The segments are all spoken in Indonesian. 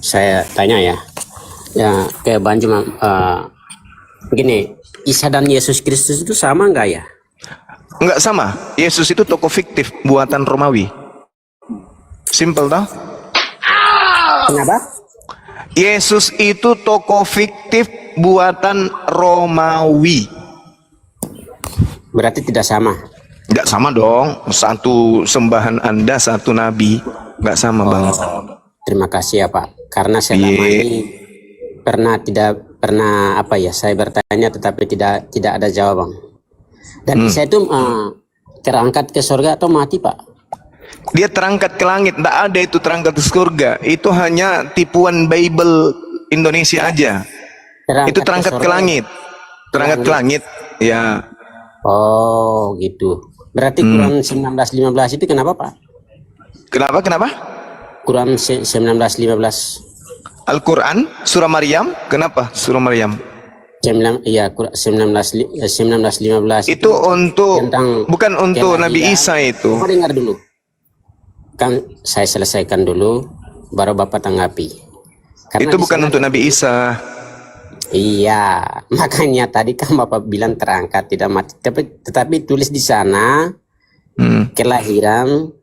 Saya tanya ya, ke Banjum, begini, Isa dan Yesus Kristus itu sama nggak ya? Enggak sama. Yesus itu tokoh fiktif buatan Romawi. Simple toh? Kenapa? Yesus itu tokoh fiktif buatan Romawi. Berarti tidak sama. Enggak sama dong. Satu sembahan Anda, satu nabi. Enggak sama, Bang. Terima kasih ya Pak, karena selama ini tidak pernah saya bertanya tetapi tidak ada jawaban. Dan Isa itu terangkat ke surga atau mati Pak? Dia terangkat ke langit. Tidak ada itu terangkat ke surga. Itu hanya tipuan Bible Indonesia aja. Itu terangkat ke langit. Terangkat ke langit. Ya. Oh gitu. Berarti Quran 19:15 itu kenapa Pak? Kenapa? Quran 19:15. Al-Quran, surah Maryam. Kenapa surah Maryam? 19:15 Itu untuk bukan untuk Nabi kelahiran. Isa itu. Bapak dengar dulu. Kan saya selesaikan dulu, baru Bapak tanggapi. Karena Itu bukan untuk Nabi Isa. Iya, makanya tadi kan Bapak bilang terangkat tidak mati, tetapi tulis di sana kelahiran,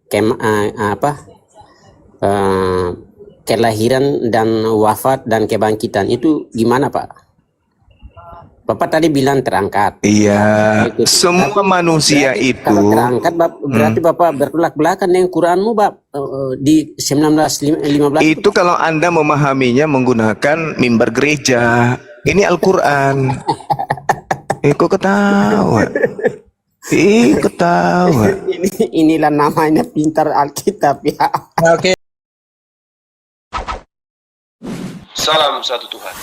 kelahiran dan wafat dan kebangkitan itu gimana Pak? Bapak tadi bilang terangkat. Iya, semua manusia itu. Kalau terangkat, berarti Bapak bertolak belakang dengan Quranmu, di 19:15. Itu kalau Anda memahaminya menggunakan mimbar gereja. Ini Al-Quran. Kok ketawa? Ketawa. Inilah namanya pintar Alkitab ya. Oke. Salam satu Tuhan.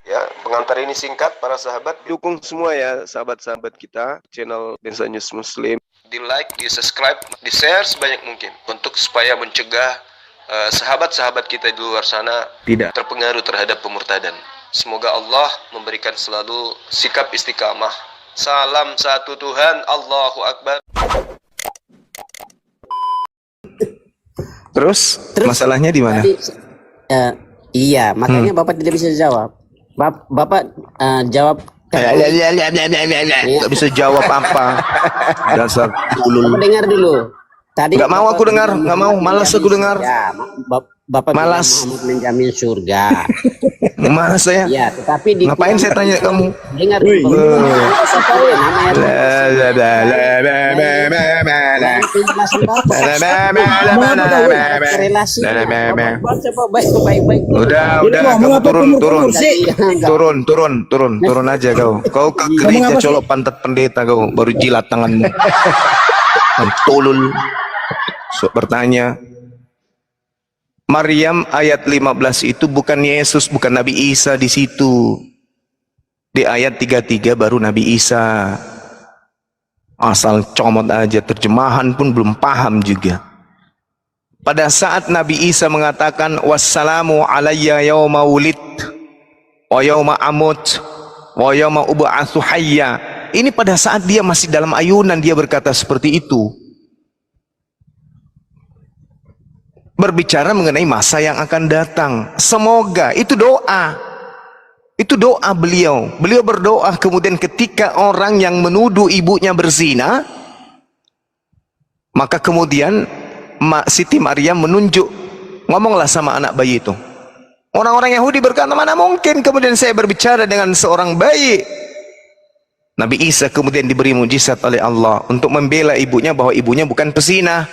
Ya, pengantar ini singkat para sahabat. Dukung semua ya sahabat-sahabat kita channel Densa News Muslim. Di like, di subscribe, di share sebanyak mungkin untuk supaya mencegah sahabat-sahabat kita di luar sana Tidak. terpengaruh terhadap pemurtadan. Semoga Allah memberikan selalu sikap istiqamah. Salam satu Tuhan, Allahu Akbar. Terus masalahnya di mana? Iya, makanya Bapak tidak bisa jawab. Bapak jawab. Gak bisa jawab apa. Dasar ulul. Bapak dengar dulu. Tadi Gak mau aku dengar, gak mau, malas aku dengar. Ya, Bapak Malas. menjamin surga. Malas saya. Ya, tetapi di Ngapain saya tanya kamu? dengar dulu. Udah, kamu turun aja kau. Kau ke gereja colok pantat pendeta kau, baru jilat tanganmu. Tolol. So, bertanya. Maryam ayat 15 itu bukan Yesus, bukan Nabi Isa di situ. Di ayat 33 baru Nabi Isa. Asal comot aja, terjemahan pun belum paham juga. Pada saat Nabi Isa mengatakan wassalamu alayya yauma wulid wa yauma amut wa yauma ub'atsu hayya. Ini pada saat dia masih dalam ayunan dia berkata seperti itu. Berbicara mengenai masa yang akan datang. Semoga itu doa. Itu doa beliau. Beliau berdoa kemudian ketika orang yang menuduh ibunya berzina, maka kemudian Siti Maryam menunjuk, ngomonglah sama anak bayi itu. Orang-orang Yahudi berkata, mana mungkin kemudian saya berbicara dengan seorang bayi. Nabi Isa kemudian diberi mujizat oleh Allah untuk membela ibunya bahwa ibunya bukan pezina.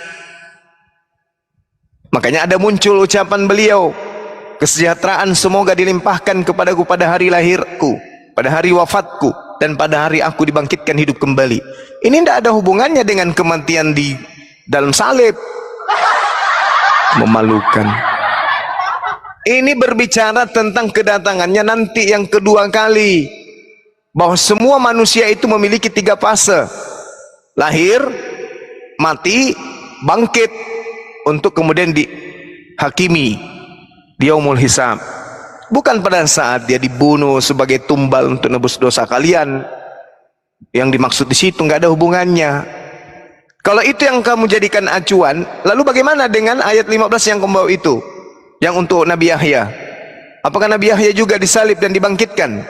Makanya ada muncul ucapan beliau, kesejahteraan semoga dilimpahkan kepadaku pada hari lahirku, pada hari wafatku, dan pada hari aku dibangkitkan hidup kembali. Ini tidak ada hubungannya dengan kematian di dalam salib. Memalukan. Ini berbicara tentang kedatangannya nanti yang kedua kali. Bahwa semua manusia itu memiliki 3 fase. Lahir, mati, bangkit. Untuk kemudian dihakimi di yaumul hisab. bukan pada saat dia dibunuh sebagai tumbal untuk nebus dosa kalian. Yang dimaksud di situ nggak ada hubungannya. Kalau itu yang kamu jadikan acuan, lalu bagaimana dengan ayat 15 yang kamu bawa itu? Yang untuk Nabi Yahya. Apakah Nabi Yahya juga disalib dan dibangkitkan?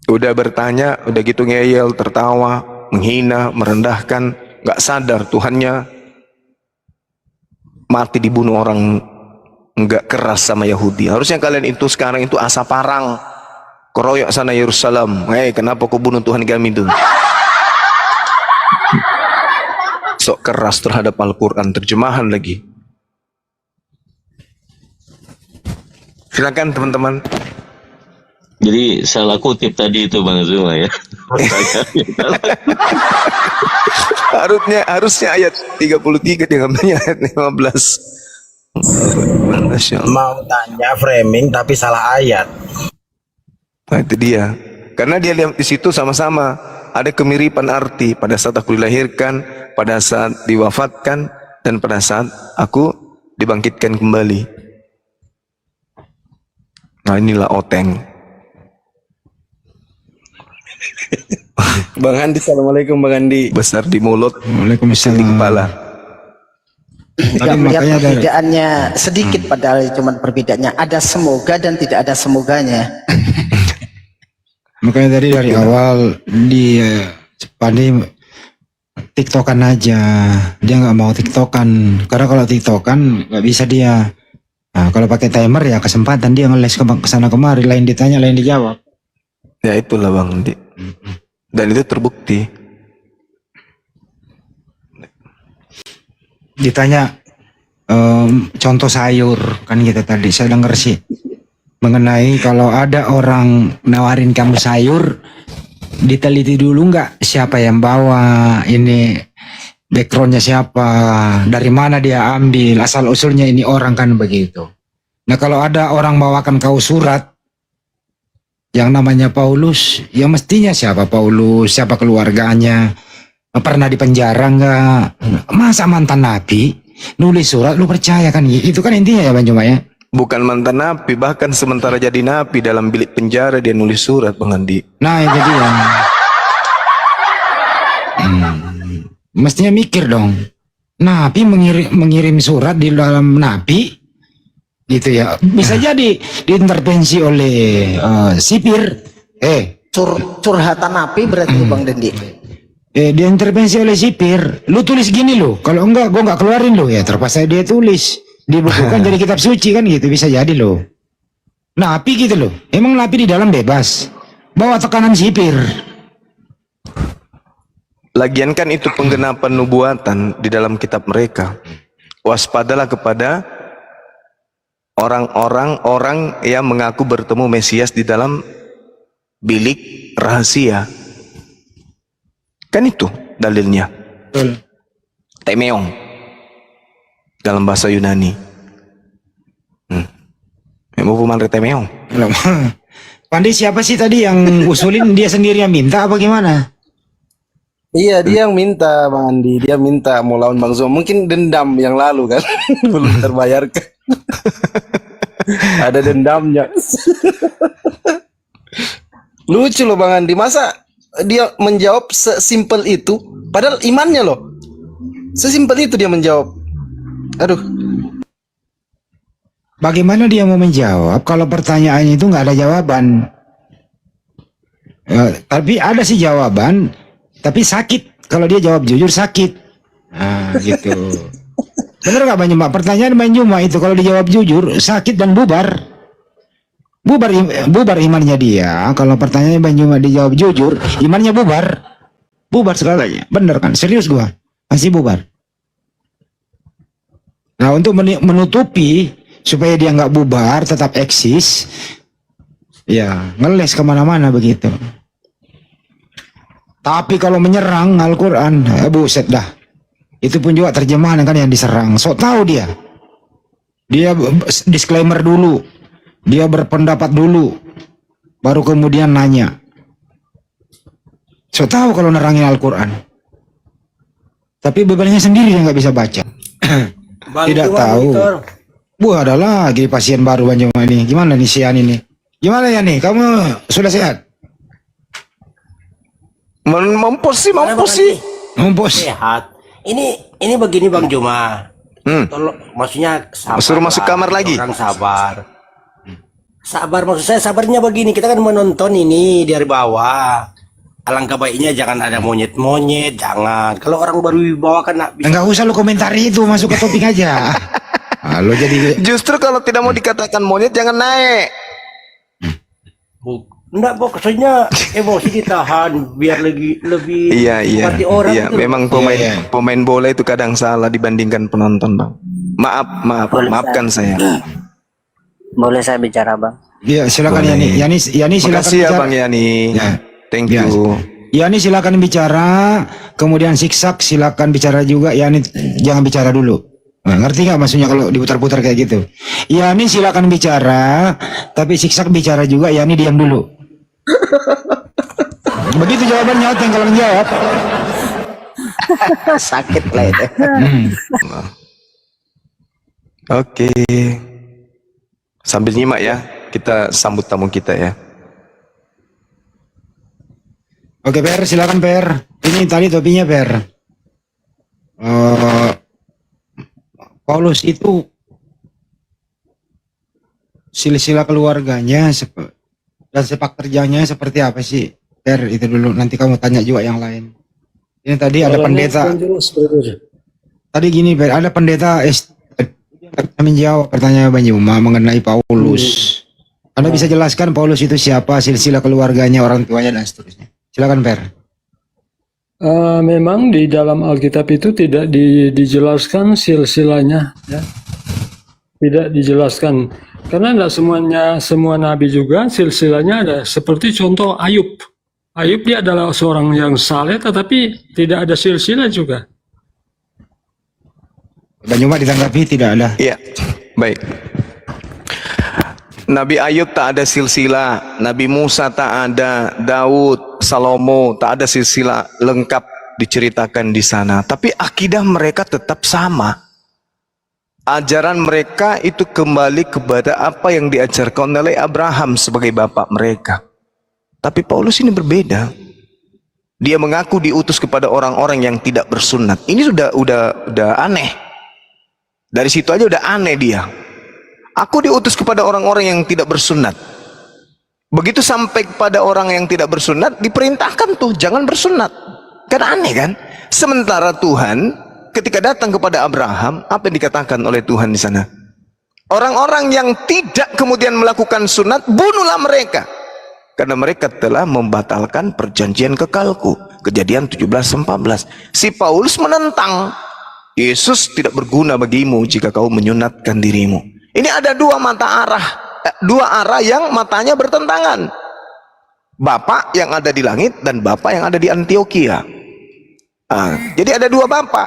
Udah bertanya, udah gitu ngeyel, tertawa, menghina, merendahkan, nggak sadar Tuhannya mati dibunuh orang nggak keras sama Yahudi. Harusnya kalian itu sekarang itu asa parang, keroyok sana Yerusalem. Kenapa kau bunuh Tuhan kami itu? Sok keras terhadap Al-Quran, terjemahan lagi. Silakan teman-teman. Jadi salah kutip tadi itu Bang Zuma ya. harusnya ayat 33 diambilnya ayat 15. Masya Allah. Mau tanya framing tapi salah ayat. Nah, itu dia. Karena dia lihat di situ sama-sama ada kemiripan arti pada saat aku dilahirkan, pada saat diwafatkan, dan pada saat aku dibangkitkan kembali. Nah, inilah oteng. Bang Andi, assalamualaikum Bang Andi. Besar di mulut, Waalaikumsalam. di kepala. Tapi Tidak melihat makanya perbedaannya sedikit, padahal cuma perbedaannya ada semoga dan tidak ada semoganya. makanya tadi dari awal dia Pandi tiktokan aja, dia nggak mau tiktokan karena kalau tiktokan nggak bisa dia. Nah, kalau pakai timer ya kesempatan dia ngeles ke sana kemari, lain ditanya lain dijawab. Ya itulah Bang Di. Dan itu terbukti. Ditanya contoh sayur kan gitu tadi saya dengar sih mengenai kalau ada orang nawarin kamu sayur, diteliti dulu nggak siapa yang bawa ini, backgroundnya siapa, dari mana dia ambil, asal usulnya ini orang kan begitu. Nah kalau ada orang bawakan kau surat yang namanya Paulus, ya mestinya siapa Paulus, siapa keluarganya, pernah di penjara nggak, masa mantan nabi nulis surat lu percaya kan? Itu kan intinya ya Bang Juma ya. Bukan mantan nabi, bahkan sementara jadi nabi dalam bilik penjara dia nulis surat Bang Andi. Nah itu dia. Mestinya mikir dong. Nabi mengirim surat di dalam nabi, gitu ya. Bisa jadi diintervensi oleh sipir. Curhatan api berarti Bang Dendi. Diintervensi oleh sipir. Lu tulis gini lo. Kalau enggak, gua nggak keluarin lo ya. Terpaksa dia tulis. Dibukukan jadi kitab suci kan gitu. Bisa jadi lo. Nabi gitu loh. Emang nabi di dalam bebas. Bawa tekanan sipir. Lagian kan itu penggenapan nubuatan di dalam kitab mereka. Waspadalah kepada orang yang mengaku bertemu Mesias di dalam bilik rahasia. Kan itu dalilnya. Betul. Temeong dalam bahasa Yunani. Mau pemanre temeong. Pandi siapa sih tadi yang usulin, dia sendiri yang minta apa gimana? Iya, dia yang minta Bang Andi, dia minta mau lawan Bang Zul. Mungkin dendam yang lalu kan belum terbayarkan. Ada dendamnya. Lucu loh Bang Andi, masa dia menjawab sesimpel itu, padahal imannya loh sesimpel itu dia menjawab. Aduh, Bagaimana dia mau menjawab kalau pertanyaannya itu nggak ada jawaban? Tapi ada sih jawaban, tapi sakit. Kalau dia jawab jujur sakit. Nah, gitu. Bener nggak Bang Juma? Pertanyaan Bang Juma itu kalau dijawab jujur sakit dan bubar. Bubar imannya dia. Kalau pertanyaannya Bang Juma dijawab jujur, imannya bubar. Bubar segalanya. Bener kan? Serius gua. Masih bubar. Nah, untuk menutupi supaya dia nggak bubar, tetap eksis, ya ngeles kemana-mana begitu. Tapi kalau menyerang Al-Quran, buset dah. Itu pun juga terjemahan kan yang diserang. Sok tahu dia. Dia disclaimer dulu. Dia berpendapat dulu. Baru kemudian nanya. Sok tahu kalau nerangin Al-Quran. Tapi bebannya sendiri yang nggak bisa baca. Tidak tahu. Wah, ada lagi pasien baru Banjuma ini. Gimana nih si Yani nih? Gimana ya nih? Kamu sudah sehat? Mampus sih, mampus Bang sih. Mampus. Sehat. Ini begini Bang Juma. Tolong, maksudnya sabar. Suruh masuk lah. kamar lagi. Orang sabar. Sabar maksud saya, sabarnya begini, kita kan menonton ini dari bawah. Alangkah baiknya jangan ada monyet-monyet, jangan. Kalau orang baru bawa kan nak bisa. Enggak usah lu komentari itu, masuk ke topik aja. Ah, lu jadi Justru kalau tidak mau dikatakan monyet jangan naik. Enggak, maksudnya emosi ditahan biar lebih Iya, seperti orang iya. gitu. Memang pemain bola itu kadang salah dibandingkan penonton, Bang. Maafkan saya. Boleh saya bicara, Bang? Iya, silakan Boleh. Yani silakan Makasih ya bicara. Bang Yani. Ya. Thank Ya. you. Yani silakan bicara, kemudian Siksak silakan bicara juga. Yani jangan bicara dulu. Nah, ngerti nggak maksudnya kalau diputar-putar kayak gitu? Yani silakan bicara, tapi Siksak bicara juga. Yani diam dulu. Begitu jawabannya, tinggal menjawab. Sakit lah itu. Oke. Sambil nyimak ya, kita sambut tamu kita ya. Oke, Per, silakan Per. Ini tadi topinya Per. Paulus itu silsilah keluarganya dan sepak terjangnya seperti apa sih? Per, itu dulu. Nanti kamu tanya juga yang lain. Ini tadi ada pendeta. Tadi gini, Per, ada pendeta menjawab pertanyaan Banjuma mengenai Paulus. Anda bisa jelaskan Paulus itu siapa, silsilah keluarganya, orang tuanya dan seterusnya. Silakan Per. Memang di dalam Alkitab itu tidak dijelaskan silsilahnya, ya. Tidak dijelaskan karena tidak semua nabi juga silsilahnya ada. Seperti contoh Ayub. Ayub dia adalah seorang yang saleh tetapi tidak ada silsilah juga. Banjuma ditanggapi tidak ada. Iya, baik. Nabi Ayub tak ada silsilah, Nabi Musa tak ada, Daud, Salomo tak ada silsilah lengkap diceritakan di sana. Tapi akidah mereka tetap sama. Ajaran mereka itu kembali kepada apa yang diajarkan oleh Abraham sebagai bapak mereka. Tapi Paulus ini berbeda. Dia mengaku diutus kepada orang-orang yang tidak bersunat. Ini udah aneh. Dari situ aja udah aneh dia. Aku diutus kepada orang-orang yang tidak bersunat. Begitu sampai kepada orang yang tidak bersunat, diperintahkan tuh jangan bersunat. Kan aneh kan? Sementara Tuhan ketika datang kepada Abraham, apa yang dikatakan oleh Tuhan di sana? Orang-orang yang tidak kemudian melakukan sunat, bunuhlah mereka. Karena mereka telah membatalkan perjanjian kekalku. Kejadian 17:14. Si Paulus menentang. Yesus tidak berguna bagimu jika kau menyunatkan dirimu. Ini ada dua arah yang matanya bertentangan. Bapak yang ada di langit dan Bapak yang ada di Antioquia. Jadi ada dua Bapak.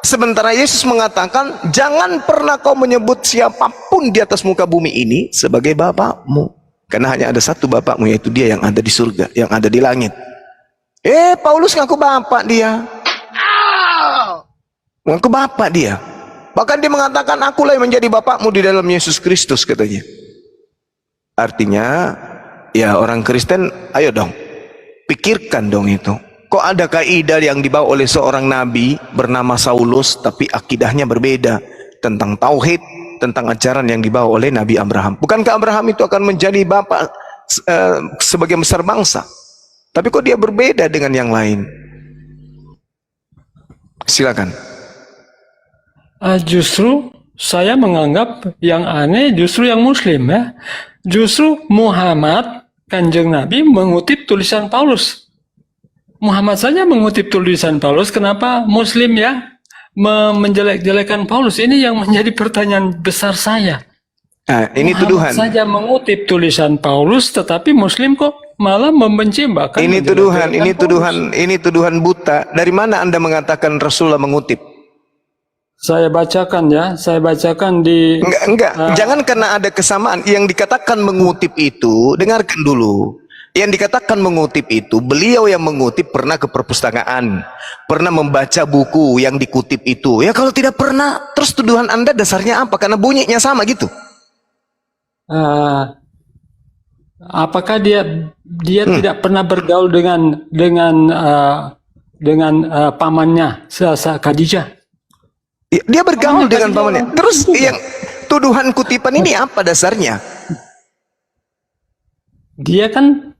Sementara Yesus mengatakan, jangan pernah kau menyebut siapapun di atas muka bumi ini sebagai Bapakmu. Karena hanya ada satu Bapakmu, yaitu Dia yang ada di surga, yang ada di langit. Paulus ngaku Bapak dia. Ngaku Bapak dia. Bahkan dia mengatakan, akulah yang menjadi Bapakmu di dalam Yesus Kristus, katanya. Artinya, ya orang Kristen, ayo dong, pikirkan dong itu. Kok ada kaidah yang dibawa oleh seorang nabi bernama Saulus, tapi akidahnya berbeda tentang tauhid, tentang ajaran yang dibawa oleh Nabi Abraham. Bukankah Abraham itu akan menjadi bapak sebagai besar bangsa? Tapi kok dia berbeda dengan yang lain? Silakan. Justru saya menganggap yang aneh justru yang Muslim, ya. Justru Muhammad, Kanjeng Nabi, mengutip tulisan Paulus. Muhammad saja mengutip tulisan Paulus, kenapa Muslim ya menjelek-jelekan Paulus? Ini yang menjadi pertanyaan besar saya. Ini Muhammad tuduhan. saja mengutip tulisan Paulus, tetapi Muslim kok malah membenci, bahkan Ini menjelek-jelekan Paulus. ini tuduhan buta. Dari mana Anda mengatakan Rasulullah mengutip? Saya bacakan ya, saya bacakan di... Enggak. Jangan karena ada kesamaan. Yang dikatakan mengutip itu, dengarkan dulu. Yang dikatakan mengutip itu, beliau yang mengutip pernah ke perpustakaan, pernah membaca buku yang dikutip itu. Ya kalau tidak pernah, terus tuduhan Anda dasarnya apa? Karena bunyinya sama gitu. Apakah dia tidak pernah bergaul dengan pamannya Khadijah? Dia bergaul dengan Khadijah pamannya. orang Terus juga. yang tuduhan kutipan ini apa dasarnya? Dia kan,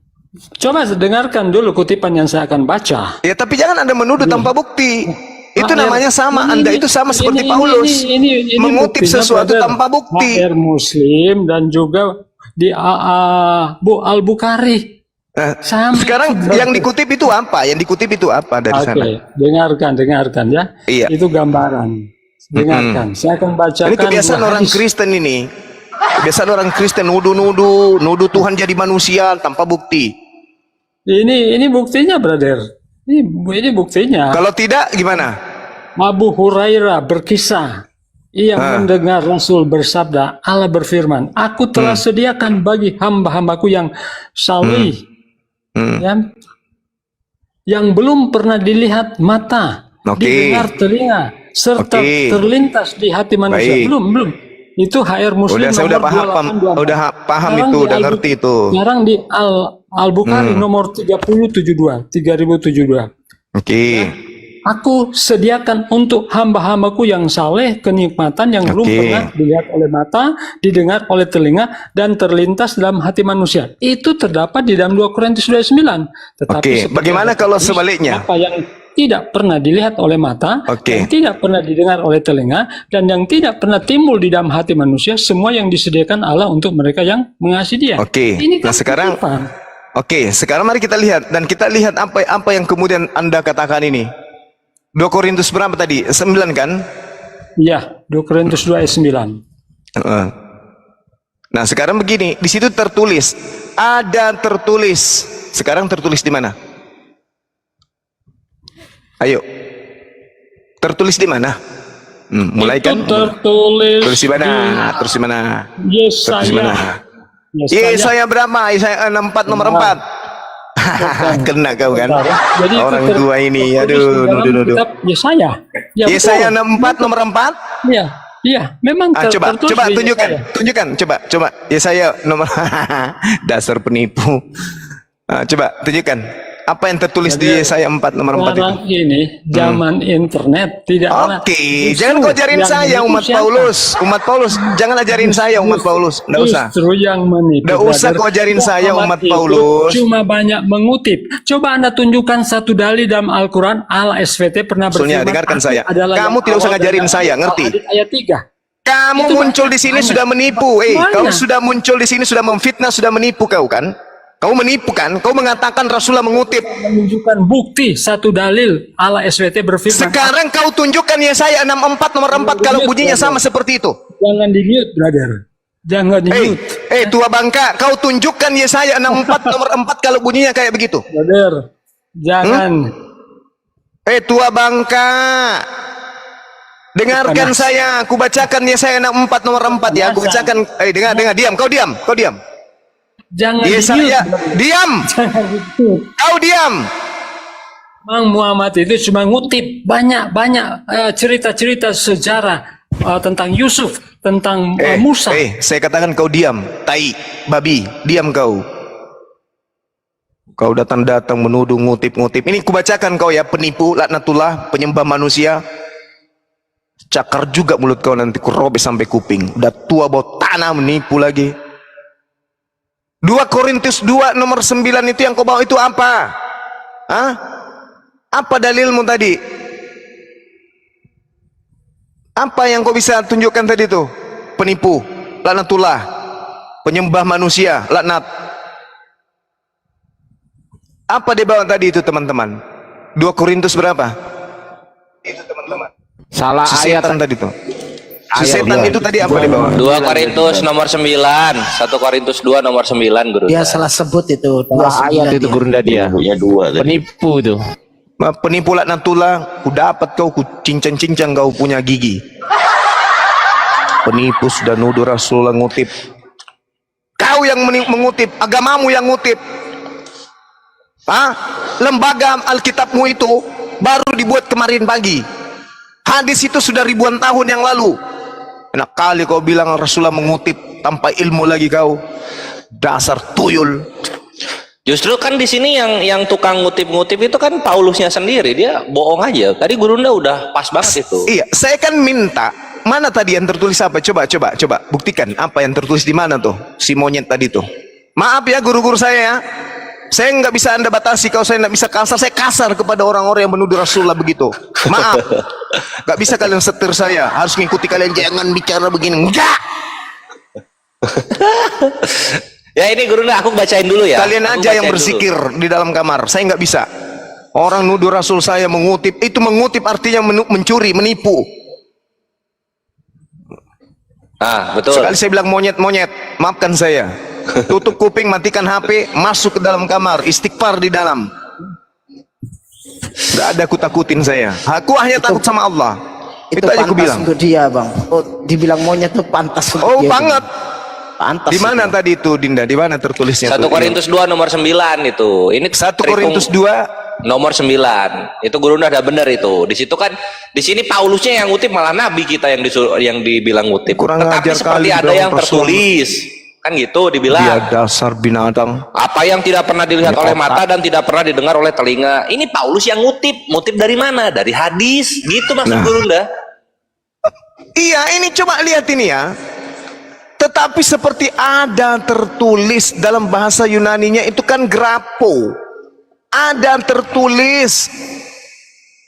coba dengarkan dulu kutipan yang saya akan baca. Ya tapi jangan Anda menuduh tanpa bukti. Itu Pak namanya sama. Anda itu sama seperti Paulus. ini Mengutip buktinya, sesuatu brother. tanpa bukti. HR Muslim dan juga di Al-Bukhari. Sama, Sekarang brother. yang dikutip itu apa? Yang dikutip itu apa dari sana? Oke, dengarkan ya. Iya. Itu gambaran. Dengarkan. Saya akan bacakan. Ini kebiasaan dua orang hadis. Kristen ini. Kebiasaan orang Kristen nuduh Tuhan jadi manusia tanpa bukti. Ini buktinya, brother. Ini buktinya. Kalau tidak gimana? Abu Hurairah berkisah, ia mendengar Rasul bersabda, Allah berfirman, aku telah sediakan bagi hamba-hambaku yang salih, ya, yang belum pernah dilihat mata, Oke. didengar telinga, serta Oke. terlintas di hati manusia. Baik. Belum. Itu HR Muslim Udah saya udah nomor paham, 2824. paham Sekarang itu, di udah ngerti itu. Sekarang di Al-Bukhari nomor 3072. Oke. Aku sediakan untuk hamba-hambaku yang saleh kenikmatan yang belum Oke. pernah dilihat oleh mata, didengar oleh telinga, dan terlintas dalam hati manusia. Itu terdapat di dalam 2 Korintus 29. Tetapi Oke, seperti bagaimana yang kalau tertulis, sebaliknya? Apa yang tidak pernah dilihat oleh mata, Oke. yang tidak pernah didengar oleh telinga, dan yang tidak pernah timbul di dalam hati manusia, semua yang disediakan Allah untuk mereka yang mengasihi Dia. Oke. Ini Nah kan sekarang, kutipan. oke, sekarang mari kita lihat dan kita lihat apa yang kemudian Anda katakan ini. 2 Korintus berapa tadi? 9 kan? Ya, 2 Korintus 2 ayat 9. Nah sekarang begini, di situ tertulis, ada tertulis. Sekarang tertulis di mana? Ayo, tertulis di mana? Mulai kan? Itu tertulis Terus di mana? Terus di mana? Terus di mana? Yesaya berapa? Yesaya 64 nomor 4. Kena kau kan? Jadi itu Orang tua ini, tertulis di aduh, dalam nuduh. kitab Yesaya. Ya, Yesaya betul. 64 nomor 4. Iya, iya, memang Coba tertulis di tunjukkan, Yesaya. coba. Yesaya nomor dasar penipu. Coba tunjukkan apa yang tertulis di Yesaya 4 nomor 4 itu. Sekarang ini zaman internet tidak ada. Oke, Justru jangan kau ajarin yang saya menipu umat siapa? Paulus. Umat Paulus, jangan ajarin saya umat Paulus. Enggak usah. Justru yang menipu. Nggak usah brother. kau ajarin saya umat itu Paulus. Cuma banyak mengutip. Coba Anda tunjukkan satu dalil dalam Al-Quran, Al-SVT pernah Maksudnya, berfirman, dengarkan "Aku saya. adalah Kamu yang tidak usah awal ngajarin dan saya, yang ngerti? awal." Ayat 3. Kamu Itu muncul di sini banyak. sudah menipu. Banyak. Kau sudah muncul di sini sudah memfitnah, sudah menipu kau kan? Kau menipu kan? Kau mengatakan Rasulullah mengutip. Menunjukkan bukti satu dalil ala SWT berfirman. Sekarang kau tunjukkan Yesaya 64 nomor 4 kalau bunyinya sama seperti itu. Jangan di mute, brother. Jangan di mute, Tua bangka, kau tunjukkan Yesaya 64 nomor 4 kalau bunyinya kayak begitu. brother. Jangan. Tua bangka. Dengarkan Panas. saya, aku bacakan Yesaya 64 nomor 4 ya. Aku bacakan. Dengar, diam, kau diam. Jangan di mute. Yesaya, diam. Jangan di mute. Kau diam. Mang Muhammad itu cuma ngutip banyak cerita-cerita sejarah tentang Yusuf, tentang Musa. Saya katakan kau diam, tai, babi, diam kau. Kau datang menuduh ngutip-ngutip. Ini kubacakan kau ya, penipu, laknatullah, penyembah manusia. Cakar juga mulut kau nanti, kurobek sampai kuping. Udah tua bau tanah menipu lagi. 2 Korintus 2 nomor 9 itu yang kau bawa itu apa? Hah? Apa dalilmu tadi? Apa yang kau bisa tunjukkan tadi itu? Penipu, laknatullah, penyembah manusia, laknat. Apa dia bawa tadi itu teman-teman? 2 Korintus berapa? Itu teman-teman. Salah Si ayat setan tadi tuh. Si setan itu tadi apa dia bawa? 2 Korintus nomor 9, 1 Korintus 2 nomor 9 guru. Dia salah sebut itu. Salah ayat itu Gurunda dia. Ya dua tadi. Penipu itu. Penipu laknatullah, ku dapat kau, ku cincang-cincang kau punya gigi. Penipu sudah nuduh Rasulullah ngutip. Kau yang mengutip, agamamu yang ngutip. Lembaga Alkitabmu itu baru dibuat kemarin pagi. Hadis itu sudah ribuan tahun yang lalu. Enak kali kau bilang Rasulullah mengutip tanpa ilmu lagi kau. Dasar tuyul. Justru kan di sini yang tukang ngutip-ngutip itu kan Paulusnya sendiri, dia bohong aja. Tadi Gurunda udah pas banget itu. Iya, saya kan minta, mana tadi yang tertulis apa? Coba buktikan apa yang tertulis di mana tuh si monyet tadi tuh. Maaf ya guru-guru saya ya. Saya nggak bisa Anda batasi, kalau saya nggak bisa kasar, saya kasar kepada orang-orang yang menuduh Rasulullah begitu. Maaf, nggak bisa kalian setir saya, harus mengikuti kalian, jangan bicara begini. Enggak. Ya ini Gurunda aku bacain dulu ya. Kalian aja yang berzikir di dalam kamar, saya nggak bisa. Orang nuduh Rasul saya mengutip, itu mengutip artinya mencuri, menipu. Betul. Sekali saya bilang monyet, maafkan saya. Tutup kuping, matikan HP, masuk ke dalam kamar, istighfar di dalam. Nggak ada aku takutin saya. Aku hanya takut sama Allah. Itu aja aku bilang. Untuk dia, Bang. Oh, dibilang monyet tuh pantas untuk Oh, dia. banget. Pantas. Di mana tadi itu, Dinda? Di mana tertulisnya? 1 Korintus 2 nomor 9 itu. Ini 1 Korintus 2 nomor 9. Itu Gurunda ada benar itu. Di situ kan, di sini Paulusnya yang ngutip, malah nabi kita yang dibilang ngutip. Kurang Tetapi ajar seperti kali ada dong, yang Rasul. tertulis. Kan gitu dibilang. Dia dasar binatang. Apa yang tidak pernah dilihat oleh mata dan tidak pernah didengar oleh telinga. Ini Paulus yang ngutip. Ngutip dari mana? Dari hadis. Gitu maksud Gurunda. Iya, ini coba lihat ini ya. Tetapi seperti ada tertulis dalam bahasa Yunaninya itu kan grapo. Ada tertulis.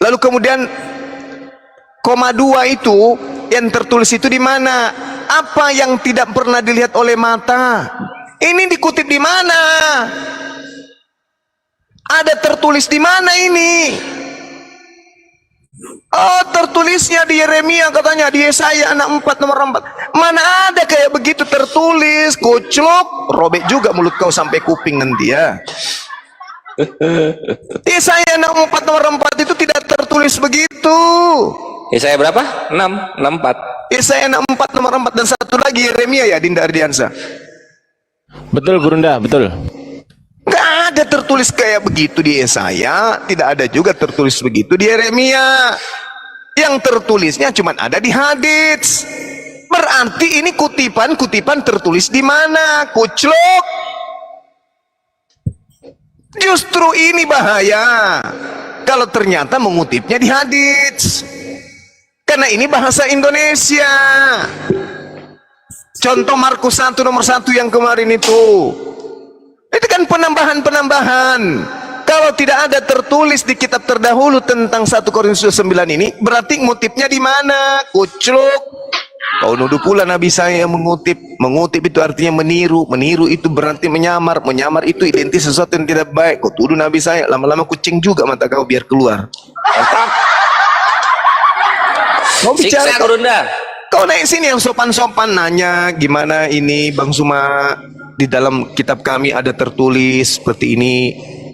Lalu kemudian koma 2 itu yang tertulis itu di mana? Apa yang tidak pernah dilihat oleh mata? Ini dikutip di mana? Ada tertulis di mana ini? Oh, tertulisnya di Yeremia katanya, di Yesaya 4 nomor 4. Mana ada kayak begitu tertulis? Koclok, robek juga mulut kau sampai kuping nanti ya. Yesaya 4 nomor 4 itu tidak tertulis begitu. Yesaya berapa? 64. Yesaya 4 nomor 4 dan satu lagi Yeremia ya, Dinda Ardiansa. Betul Gurunda, betul. Nggak ada tertulis kayak begitu di Yesaya, tidak ada juga tertulis begitu di Yeremia. Yang tertulisnya cuma ada di hadits. Berarti ini kutipan tertulis di mana? Kuclok. Justru ini bahaya kalau ternyata mengutipnya di hadits. Karena ini bahasa Indonesia. Contoh Markus 1 nomor 1 yang kemarin itu kan penambahan-penambahan. Kalau tidak ada tertulis di kitab terdahulu tentang 1 Korintus 9 ini, berarti ngutipnya di mana? Kucluk. Kau nuduh pula Nabi saya mengutip. Mengutip itu artinya meniru. Meniru itu berarti menyamar. Menyamar itu identik sesuatu yang tidak baik. Kau tuduh Nabi saya, lama-lama kucing juga mata kau biar keluar. Mantap. Kau bicara, kau naik sini yang sopan-sopan nanya gimana ini Bang Suma, di dalam kitab kami ada tertulis seperti ini.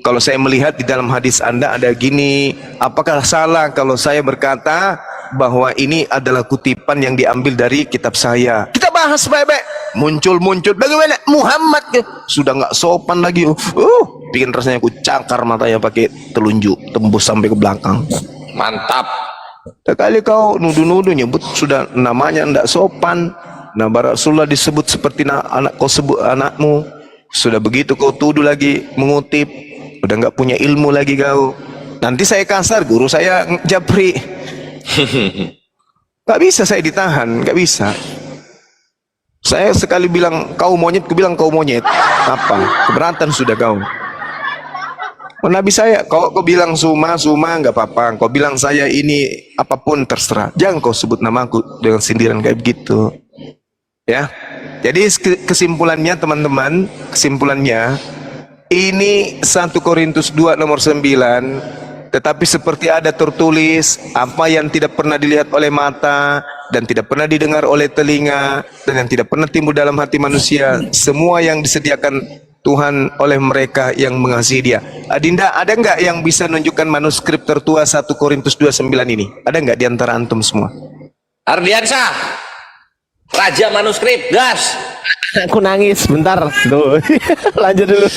Kalau saya melihat di dalam hadis Anda ada gini, apakah salah kalau saya berkata bahwa ini adalah kutipan yang diambil dari kitab saya? Kita bahas baik-baik. Muncul bagaimana Muhammad sudah nggak sopan lagi. Bikin rasanya aku cakar matanya pakai telunjuk tembus sampai ke belakang. Mantap. Sekali kau nuduh-nuduh nyebut sudah namanya ndak sopan. Nama Rasulullah disebut seperti anak kau sebut anakmu. Sudah begitu kau tuduh lagi mengutip, udah nggak punya ilmu lagi kau. Nanti saya kasar, guru saya japri. Nggak bisa saya ditahan, nggak bisa. Saya sekali bilang kau monyet, ku bilang kau monyet. Apa? Keberatan sudah kau. Nabi saya, kau bilang Suma nggak apa-apa. Kau bilang saya ini apapun terserah. Jangan kau sebut namaku dengan sindiran kayak begitu. Ya, jadi kesimpulannya teman-teman, kesimpulannya ini 1 Korintus 2 nomor 9. Tetapi seperti ada tertulis, apa yang tidak pernah dilihat oleh mata dan tidak pernah didengar oleh telinga dan yang tidak pernah timbul dalam hati manusia, semua yang disediakan Tuhan oleh mereka yang mengasihi Dia. Adinda, ada nggak yang bisa menunjukkan manuskrip tertua 1 Korintus 2:9 ini? Ada nggak di antara antum semua? Ardiansa, Raja manuskrip, gas. Aku nangis bentar. Tuh. Lanjut dulu.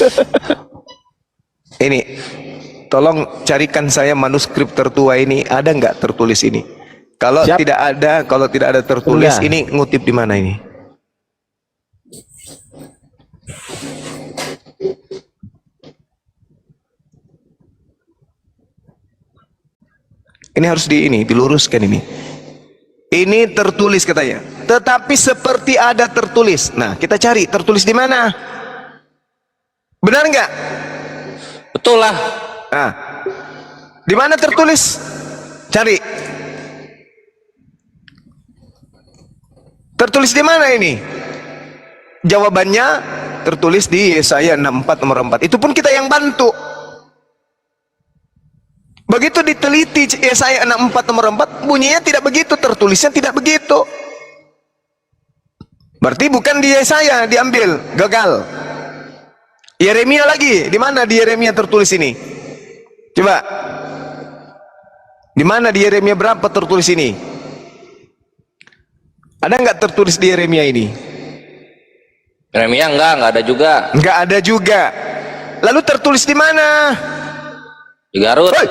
Ini, tolong carikan saya manuskrip tertua ini, ada nggak tertulis ini? Kalau Siap. tidak ada tertulis, Enggak. ini ngutip di mana ini? Ini harus diluruskan ini. Ini tertulis katanya. Tetapi seperti ada tertulis. Nah, kita cari tertulis di mana? Benar nggak? Betul lah. Nah, di mana tertulis? Cari. Tertulis di mana ini? Jawabannya tertulis di Yesaya 64 nomor 4. Itu pun kita yang bantu. Begitu diteliti Yesaya 64 nomor 4, bunyinya tidak begitu, tertulisnya tidak begitu. Berarti bukan di Yesaya diambil, gagal. Yeremia lagi, di mana di Yeremia tertulis ini? Coba. Di mana di Yeremia berapa tertulis ini? Ada nggak tertulis di Yeremia ini? Yeremia enggak ada juga. Nggak ada juga. Lalu tertulis di mana? Di Garut. Hoi!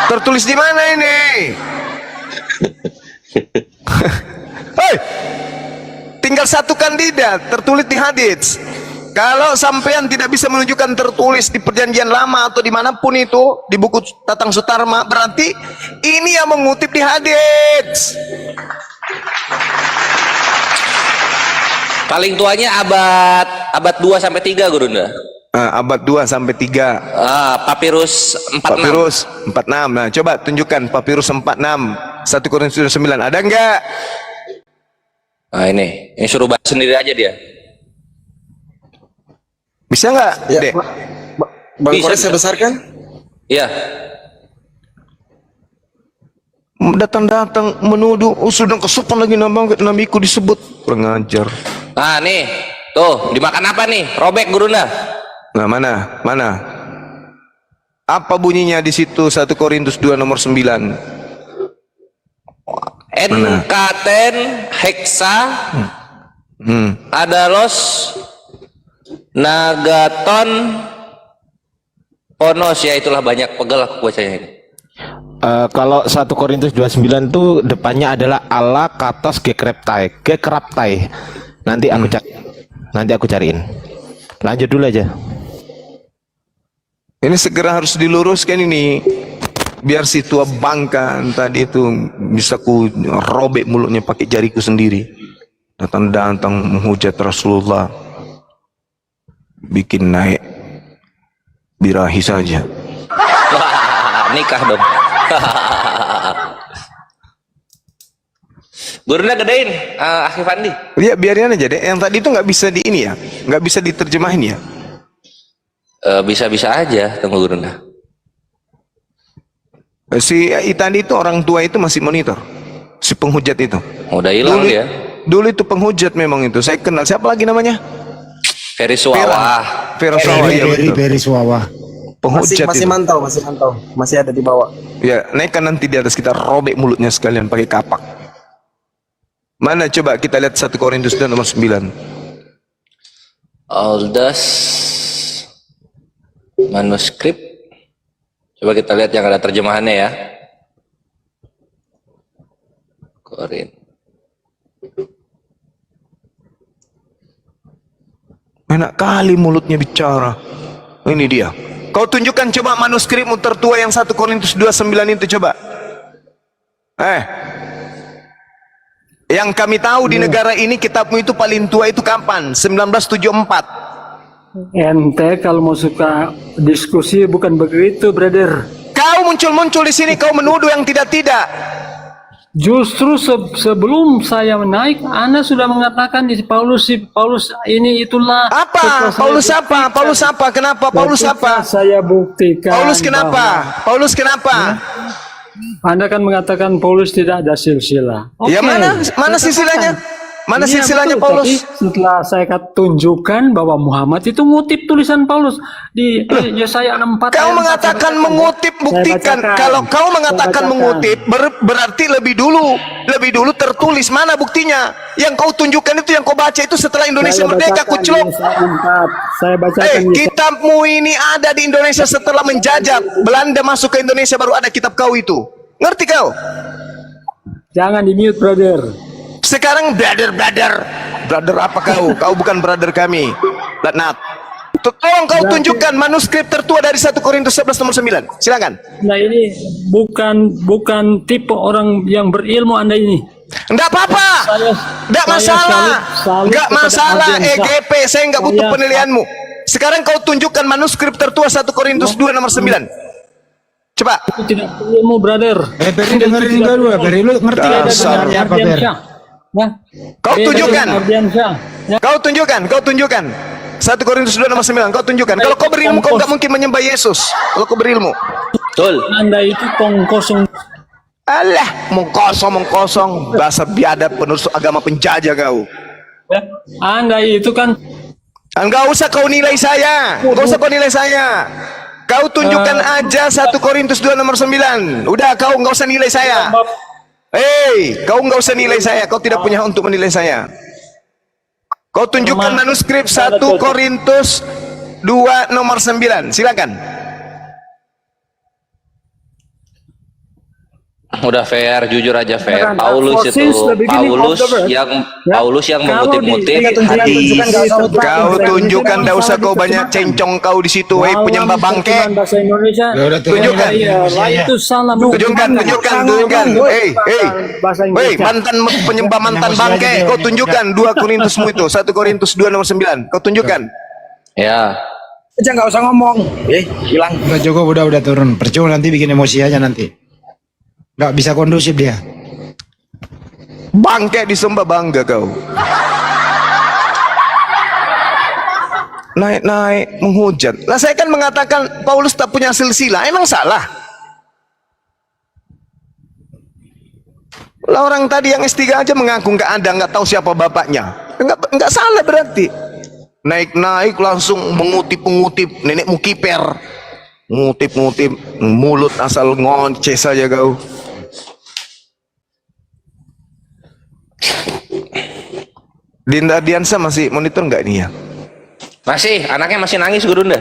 Tertulis di mana ini? Hei, tinggal satu kandidat tertulis di hadits. Kalau sampean tidak bisa menunjukkan tertulis di perjanjian lama atau dimanapun itu di buku Tatang Sutarma, berarti ini yang mengutip di hadits. Paling tuanya abad 2 sampai 3 Gurunda. Abad 2 sampai 3. Papirus 46. Papirus 46. Nah, coba tunjukkan Papirus 46. 1 Korintus 9. Ada enggak? Nah, ini suruh baca sendiri aja dia. Bisa enggak, Dek? Bang Bisa, Kores saya bisa. besarkan. Iya. Datang-datang menuduh, sudah kesopan lagi namiku disebut. Pengajar. Nah, nih. Tuh, dimakan apa nih? Robek Gurunda. Nah, mana? Apa bunyinya di situ 1 Korintus 2 nomor 9? Enkaten heksa adalos nagaton ponos, ya itulah banyak pegel aku bacanya ini. Kalau 1 Korintus 29 tuh depannya adalah ala katos gekraptai. Nanti aku cariin. Lanjut dulu aja. Ini segera harus diluruskan ini. Biar si tua bangka tadi itu bisa ku robek mulutnya pakai jariku sendiri. Datang-datang menghujat Rasulullah. Bikin naik birahi saja. Wah, nikah dong. Gurunda gedein, Akhi Fandi. Lihat biarin aja deh. Yang tadi itu nggak bisa di ini ya, nggak bisa diterjemahin ya. Bisa-bisa aja, tunggu Gurunda. Si tadi itu orang tua itu masih monitor. Si penghujat itu. Udah hilang dia. Dulu itu penghujat memang itu. Saya kenal. Siapa lagi namanya? Ferry Suwawah. Vera Sawa, ya betul. Beri Suwawa. Penghujat Masih itu. mantau, masih ada di bawah. Ya, naikkan nanti di atas, kita robek mulutnya sekalian pakai kapak. Mana coba kita lihat 1 Korintus 2 nomor 9. Aldas manuskrip. Coba kita lihat yang ada terjemahannya ya. Korin. Enak kali mulutnya bicara. Ini dia. Kau tunjukkan coba manuskripmu tertua yang 1 Korintus 2:9 itu coba. Yang kami tahu di negara ini kitabmu itu paling tua itu kapan? 1974. Ente kalau mau suka diskusi bukan begitu, brother. Kau muncul-muncul di sini, kau menuduh yang tidak-tidak. Justru sebelum saya naik, Anda sudah mengatakan di Paulus ini itulah. Apa? Paulus apa? Paulus apa? Kenapa? Paulus apa? Saya buktikan. Paulus kenapa? Paulus kenapa? Anda kan mengatakan Paulus tidak ada silsilah. Ya mana silsilahnya? Mana Iya, silsilahnya betul. Tapi Paulus? setelah saya tunjukkan bahwa Muhammad itu ngutip tulisan Paulus di Yesaya 64 Kau ayat 4, mengatakan saya mengutip, bacakan. buktikan. Saya bacakan. Kalau kau mengatakan Saya bacakan. mengutip, berarti lebih dulu tertulis. Mana buktinya? Yang kau tunjukkan itu, yang kau baca itu setelah Indonesia Saya merdeka, bacakan kuclok. Yesaya 4. Saya bacakan Yesaya. Kitabmu ini ada di Indonesia setelah menjajah. Belanda masuk ke Indonesia baru ada kitab kau itu. Ngerti kau? Jangan di mute, brother. Sekarang brother apa kau? Kau bukan brother kami. Laknat. Tolong kau tunjukkan manuskrip tertua dari 1 Korintus 11 nomor 9. Silakan. Nah, ini bukan tipe orang yang berilmu Anda ini. Enggak apa-apa. Enggak masalah. salut Enggak kepada masalah. Ardiansyah. EGP saya enggak butuh Saya- penilaianmu. Sekarang kau tunjukkan manuskrip tertua 1 Korintus 2 nomor 9. Coba. Itu tidak berilmu, brother. Beri dengerin dulu, Beri lu ngerti Dasar. ada sebenarnya apa, Ber? Ardiansyah. Nah, Kau beda tunjukkan. dengan Ardiansyah. Ya. Kau tunjukkan. 1 Korintus 2 nomor 9. Kau tunjukkan. Kalau kau berilmu, kau enggak mungkin menyembah Yesus. Kalau kau berilmu. Betul. Anda itu tong kosong. Alah, mengkosong. Bahasa biadab penerus agama penjajah kau. Ya. Anda itu kan Enggak usah kau nilai saya. Kau tunjukkan aja 1 Korintus 2 nomor 9. Udah, kau enggak usah nilai saya. Kau enggak usah nilai saya. Kau tidak punya hak untuk menilai saya. Kau tunjukkan manuskrip 1 Korintus 2 nomor 9. Silakan. Udah fair, jujur aja fair. Jangan, Paulus itu, Moses the beginning Paulus of the verse. yang Ya. Paulus yang Kalau mengutip-ngutip di- hadis. Kau tunjukkan, enggak usah kau banyak cencong kau di situ. Hei penyembah bangke. Terjemahan bahasa Indonesia. Ya udah, Tunjukkan. Iya, lain itu salah. Tunjukkan. Hei, Bahasa Indonesia. mantan penyembah mantan bangke. Kau tunjukkan 2 Korintusmu itu. 1 Korintus 2 nomor 9. Kau tunjukkan. Ya. Aja nggak usah ngomong. Hilang. Udah cukup, udah turun. Percuma nanti bikin emosi aja nanti. Nggak bisa kondusif dia. Bangke disembah bangga kau. Naik menghujat. Lah saya kan mengatakan Paulus tak punya silsilah. Emang salah? Lah orang tadi yang S3 aja mengaku nggak ada, nggak tahu siapa bapaknya. Nggak salah berarti. Naik langsung mengutip nenek mukiper. Ngutip mulut asal ngoceh saja kau. Dinda Diansa masih monitor nggak nih ya? Masih, anaknya masih nangis Gurunda.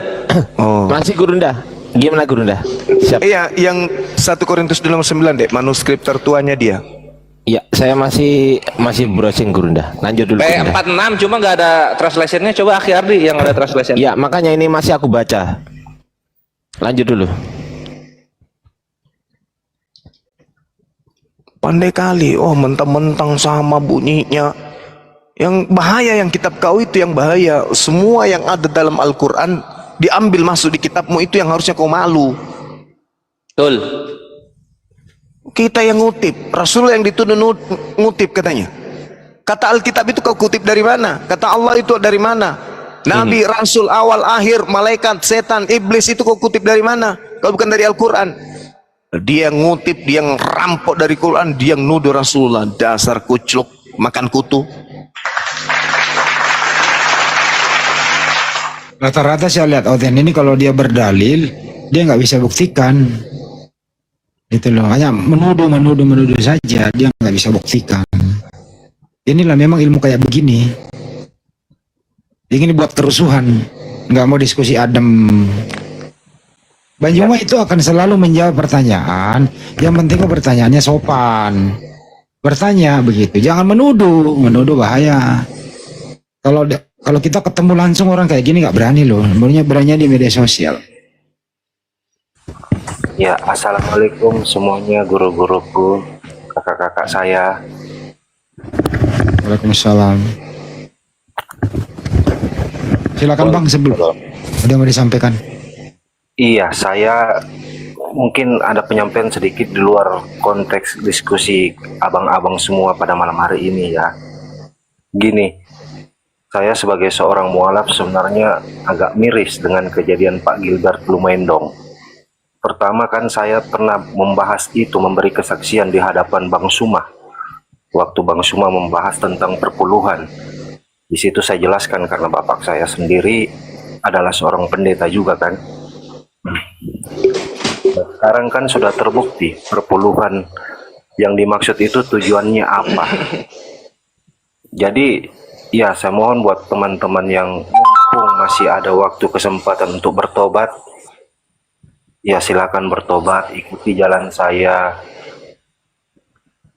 Oh. Masih Gurunda. Gimana Gurunda? Siap. Iya, yang 1 Korintus 2 nomor 9 deh, manuskrip tertuanya dia. Iya, saya masih browsing Gurunda. Lanjut dulu. Gurunda. P46 cuma nggak ada translationnya. Coba Akhi Ardi yang ada translation. Iya, makanya ini masih aku baca. Lanjut dulu. Pandai kali, oh mentang-mentang sama bunyinya. Yang bahaya yang kitab kau itu yang bahaya. Semua yang ada dalam Al-Quran diambil masuk di kitabmu, itu yang harusnya kau malu. Betul. Kita yang ngutip, Rasul yang dituduh ngutip katanya. Kata Alkitab itu kau kutip dari mana? Kata Allah itu dari mana? Nabi, Rasul, awal, akhir, malaikat, setan, iblis itu kau kutip dari mana? Kalau bukan dari Al-Quran. Dia ngutip, dia ngerampok dari Quran, dia nuduh Rasulullah. Dasar kucluk, makan kutu. Rata-rata saya lihat Oten ini kalau dia berdalil, dia nggak bisa buktikan. Gitu loh, hanya menuduh saja, dia nggak bisa buktikan. Inilah memang ilmu kayak begini. Ini buat kerusuhan, nggak mau diskusi adem. Banjuma itu akan selalu menjawab pertanyaan. Yang penting pertanyaannya sopan. Bertanya begitu, jangan menuduh bahaya. Kalau kita ketemu langsung orang kayak gini nggak berani loh, berani di media sosial. Ya, assalamualaikum semuanya, guru-guruku, kakak-kakak saya. Waalaikumsalam. Silakan Bang, sebelum udah mau disampaikan. Iya, saya mungkin ada penyampaian sedikit di luar konteks diskusi abang-abang semua pada malam hari ini ya. Gini, saya sebagai seorang mualaf sebenarnya agak miris dengan kejadian Pak Gilbert Lumendong. Pertama kan saya pernah membahas itu, memberi kesaksian di hadapan Bang Sumah waktu Bang Suma membahas tentang perpuluhan. Di situ saya jelaskan karena bapak saya sendiri adalah seorang pendeta juga kan. Nah, sekarang kan sudah terbukti perpuluhan yang dimaksud itu tujuannya apa. Jadi ya saya mohon buat teman-teman yang mumpung masih ada waktu kesempatan untuk bertobat, ya silakan bertobat, ikuti jalan saya.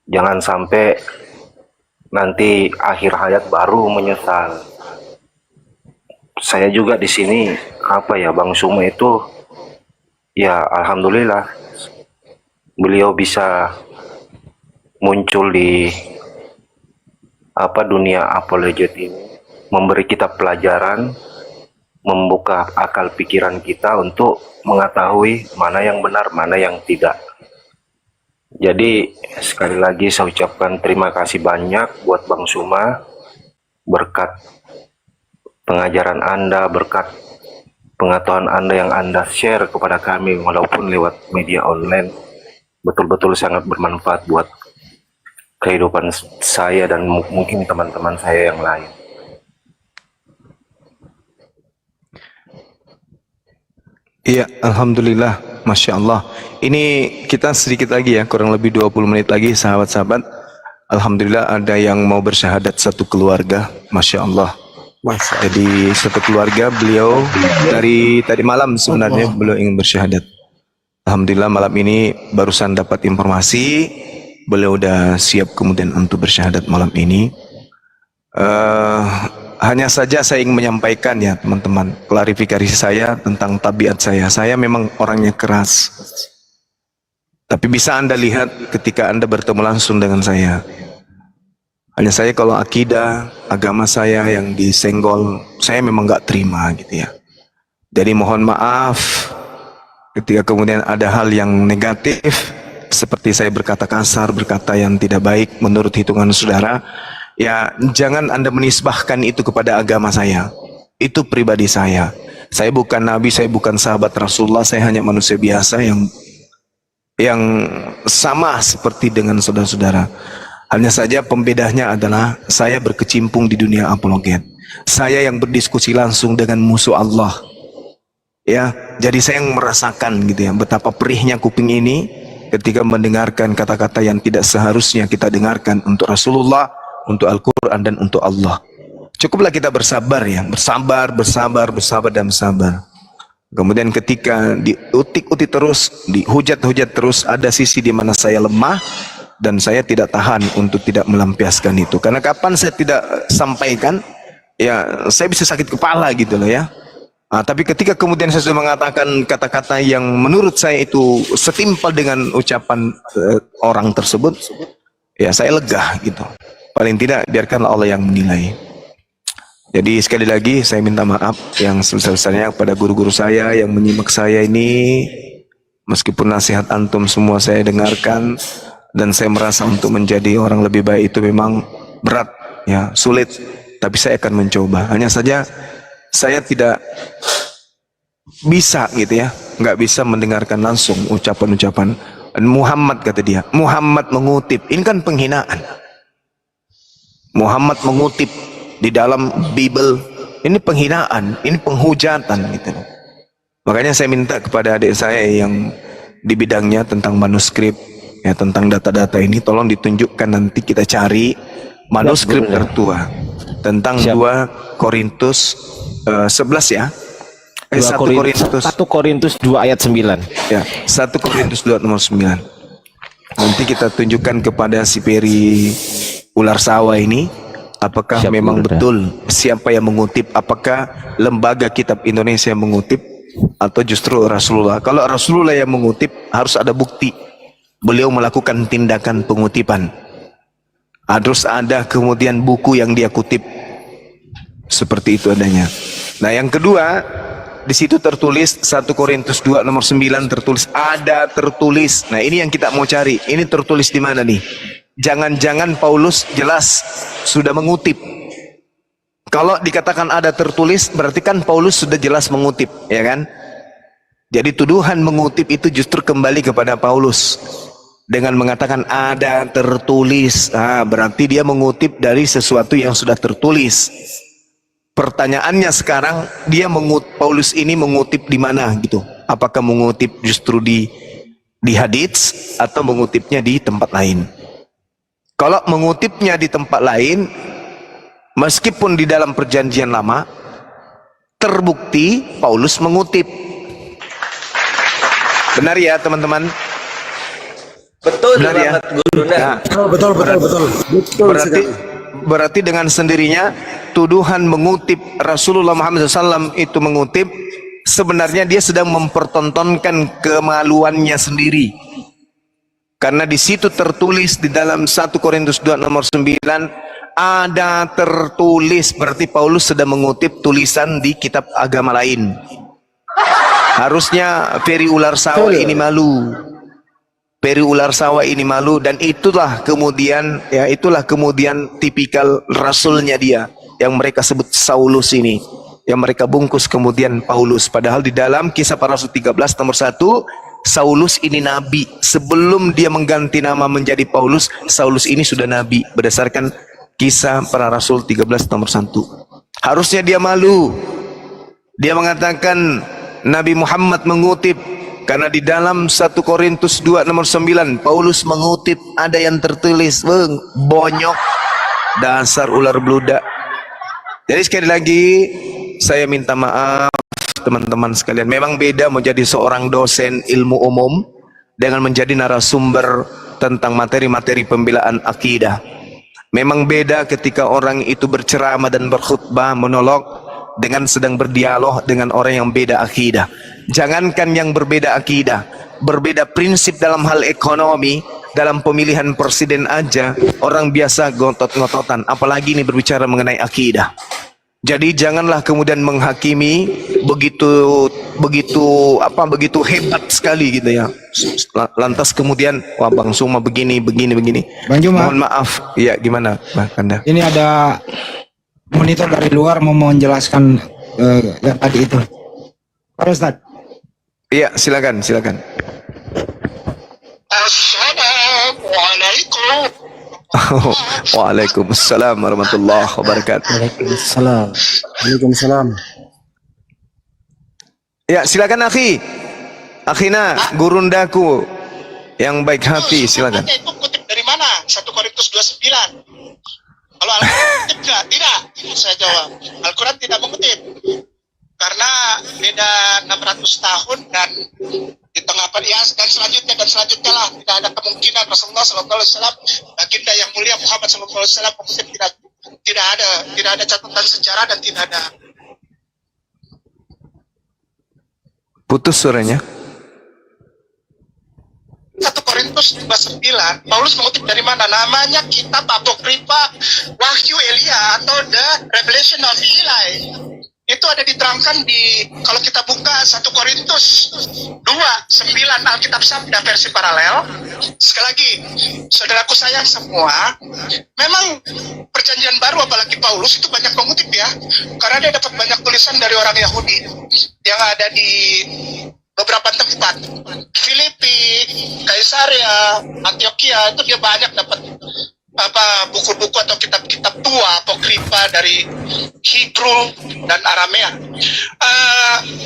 Jangan sampai nanti akhir hayat baru menyesal. Saya juga di sini apa ya, Bang Suma itu ya alhamdulillah beliau bisa muncul di dunia apologet ini, memberi kita pelajaran, membuka akal pikiran kita untuk mengetahui mana yang benar, mana yang tidak. Jadi sekali lagi saya ucapkan terima kasih banyak buat Bang Suma, berkat pengajaran Anda, berkat pengetahuan Anda yang Anda share kepada kami walaupun lewat media online, betul-betul sangat bermanfaat buat kehidupan saya dan mungkin teman-teman saya yang lain. Iya, alhamdulillah, masya Allah. Ini kita sedikit lagi ya, kurang lebih 20 menit lagi, sahabat-sahabat. Alhamdulillah ada yang mau bersyahadat satu keluarga, masya Allah. Jadi satu keluarga beliau dari tadi malam sebenarnya beliau ingin bersyahadat. Alhamdulillah malam ini barusan dapat informasi beliau udah siap kemudian untuk bersyahadat malam ini. Hanya saja saya ingin menyampaikan ya teman-teman, klarifikasi saya tentang tabiat saya. Saya memang orangnya keras. Tapi bisa Anda lihat ketika Anda bertemu langsung dengan saya. Hanya saya kalau akidah, agama saya yang disenggol, saya memang nggak terima gitu ya. Jadi mohon maaf ketika kemudian ada hal yang negatif, seperti saya berkata kasar, berkata yang tidak baik menurut hitungan saudara, ya jangan Anda menisbahkan itu kepada agama saya. Itu pribadi saya. Saya bukan nabi, saya bukan sahabat Rasulullah, saya hanya manusia biasa yang sama seperti dengan saudara-saudara. Hanya saja pembedanya adalah saya berkecimpung di dunia apologet. Saya yang berdiskusi langsung dengan musuh Allah. Ya, jadi saya yang merasakan gitu ya betapa perihnya kuping ini ketika mendengarkan kata-kata yang tidak seharusnya kita dengarkan untuk Rasulullah, untuk Al-Quran dan untuk Allah. Cukuplah kita bersabar ya, bersabar dan bersabar. Kemudian ketika diutik-utik terus, dihujat-hujat terus, ada sisi di mana saya lemah dan saya tidak tahan untuk tidak melampiaskan itu. Karena kapan saya tidak sampaikan, ya saya bisa sakit kepala gitu loh ya. Tapi ketika kemudian saya sudah mengatakan kata-kata yang menurut saya itu setimpal dengan ucapan orang tersebut, ya saya lega gitu. Paling tidak biarkanlah Allah yang menilai. Jadi sekali lagi saya minta maaf yang sebesar-besarnya kepada guru-guru saya yang menyimak saya ini. Meskipun nasihat antum semua saya dengarkan dan saya merasa untuk menjadi orang lebih baik itu memang berat, ya sulit. Tapi saya akan mencoba. Hanya saja saya tidak bisa gitu ya, nggak bisa mendengarkan langsung ucapan-ucapan Muhammad, kata dia. Muhammad mengutip, ini kan penghinaan. Muhammad mengutip di dalam Bible, ini penghinaan, ini penghujatan gitu. Makanya saya minta kepada adik saya yang di bidangnya tentang manuskrip, ya tentang data-data ini, tolong ditunjukkan, nanti kita cari manuskrip tertua tentang 2 Korintus 11 ya. 1 Korintus 2 ayat 9. Ya, 1 Korintus 2 nomor 9. Nanti kita tunjukkan kepada si Peri Ular Sawah ini, apakah memang betul siapa yang mengutip, apakah lembaga kitab Indonesia yang mengutip atau justru Rasulullah. Kalau Rasulullah yang mengutip harus ada bukti beliau melakukan tindakan pengutipan. Harus ada kemudian buku yang dia kutip. Seperti itu adanya. Nah, yang kedua, di situ tertulis 1 Korintus 2 nomor 9 tertulis, ada tertulis. Nah, ini yang kita mau cari. Ini tertulis di mana nih? Jangan-jangan Paulus jelas sudah mengutip. Kalau dikatakan ada tertulis, berarti kan Paulus sudah jelas mengutip, ya kan? Jadi tuduhan mengutip itu justru kembali kepada Paulus. dengan mengatakan ada tertulis. Berarti dia mengutip dari sesuatu yang sudah tertulis. Pertanyaannya sekarang, Paulus ini mengutip di mana gitu? Apakah mengutip justru di hadits atau mengutipnya di tempat lain? Kalau mengutipnya di tempat lain, meskipun di dalam perjanjian lama terbukti Paulus mengutip. Benar ya teman-teman? Betul Benar ya? banget Gurunda. Betul. Berarti dengan sendirinya tuduhan mengutip Rasulullah Muhammad SAW itu mengutip, sebenarnya dia sedang mempertontonkan kemaluannya sendiri. Karena di situ tertulis di dalam 1 Korintus 2 nomor 9 ada tertulis, berarti Paulus sedang mengutip tulisan di kitab agama lain. Harusnya Ferry Ularsawa ini malu. Ferry Ularsawa ini malu, dan itulah kemudian tipikal rasulnya dia yang mereka sebut Saulus ini, yang mereka bungkus kemudian Paulus. Padahal di dalam Kisah Para Rasul 13 nomor 1, Saulus ini nabi. Sebelum dia mengganti nama menjadi Paulus, Saulus ini sudah nabi berdasarkan Kisah Para Rasul 13 nomor 1. Harusnya dia malu. Dia mengatakan Nabi Muhammad mengutip, karena di dalam 1 Korintus 2 nomor 9 Paulus mengutip ada yang tertulis. Bonyok, dasar ular beludak. Jadi sekali lagi saya minta maaf teman-teman sekalian, memang beda menjadi seorang dosen ilmu umum dengan menjadi narasumber tentang materi-materi pembelaan akidah. Memang beda ketika orang itu berceramah dan berkhutbah monolog dengan sedang berdialog dengan orang yang beda akidah. Jangankan yang berbeda akidah, berbeda prinsip dalam hal ekonomi, dalam pemilihan presiden aja orang biasa ngotot-ngototan, apalagi ini berbicara mengenai akidah. Jadi janganlah kemudian menghakimi begitu hebat sekali gitu ya. Lantas kemudian wah Bang Suma begini. Bang Juma, mohon maaf. Ya gimana Bang Kanda? ini ada monitor dari luar mau menjelaskan yang tadi itu. Pak Ustadz. Iya, silakan. Assalamualaikum. Waalaikumsalam warahmatullahi wabarakatuh. Waalaikumsalam. Ya, silakan Akhina, gurundaku yang baik hati, silakan. Itu kutip dari mana? 1 Korintus 29. Kalau Al-Quran kutip nggak? Tidak. Saya jawab. Al-Quran tidak mengutip. Karena beda 600 tahun dan di tengah perias dan selanjutnya lah, tidak ada kemungkinan Rasulullah SAW, baginda yang mulia Muhammad SAW mengutip, tidak ada catatan sejarah dan tidak ada. Putus suaranya. 1 Korintus 29, Paulus mengutip dari mana? Namanya kitab Apokrifa Wahyu Elia atau The Revelation of Eli. Itu ada diterangkan kalau kita buka 1 Korintus 2:9 Alkitab Sabda versi paralel. Sekali lagi, saudaraku sayang semua, memang perjanjian baru apalagi Paulus itu banyak mengutip ya, karena dia dapat banyak tulisan dari orang Yahudi yang ada di beberapa tempat, Filipi, Kaisaria, Antioquia, itu dia banyak dapat buku-buku atau kitab-kitab tua apokrifa dari Hebrew dan Aramea.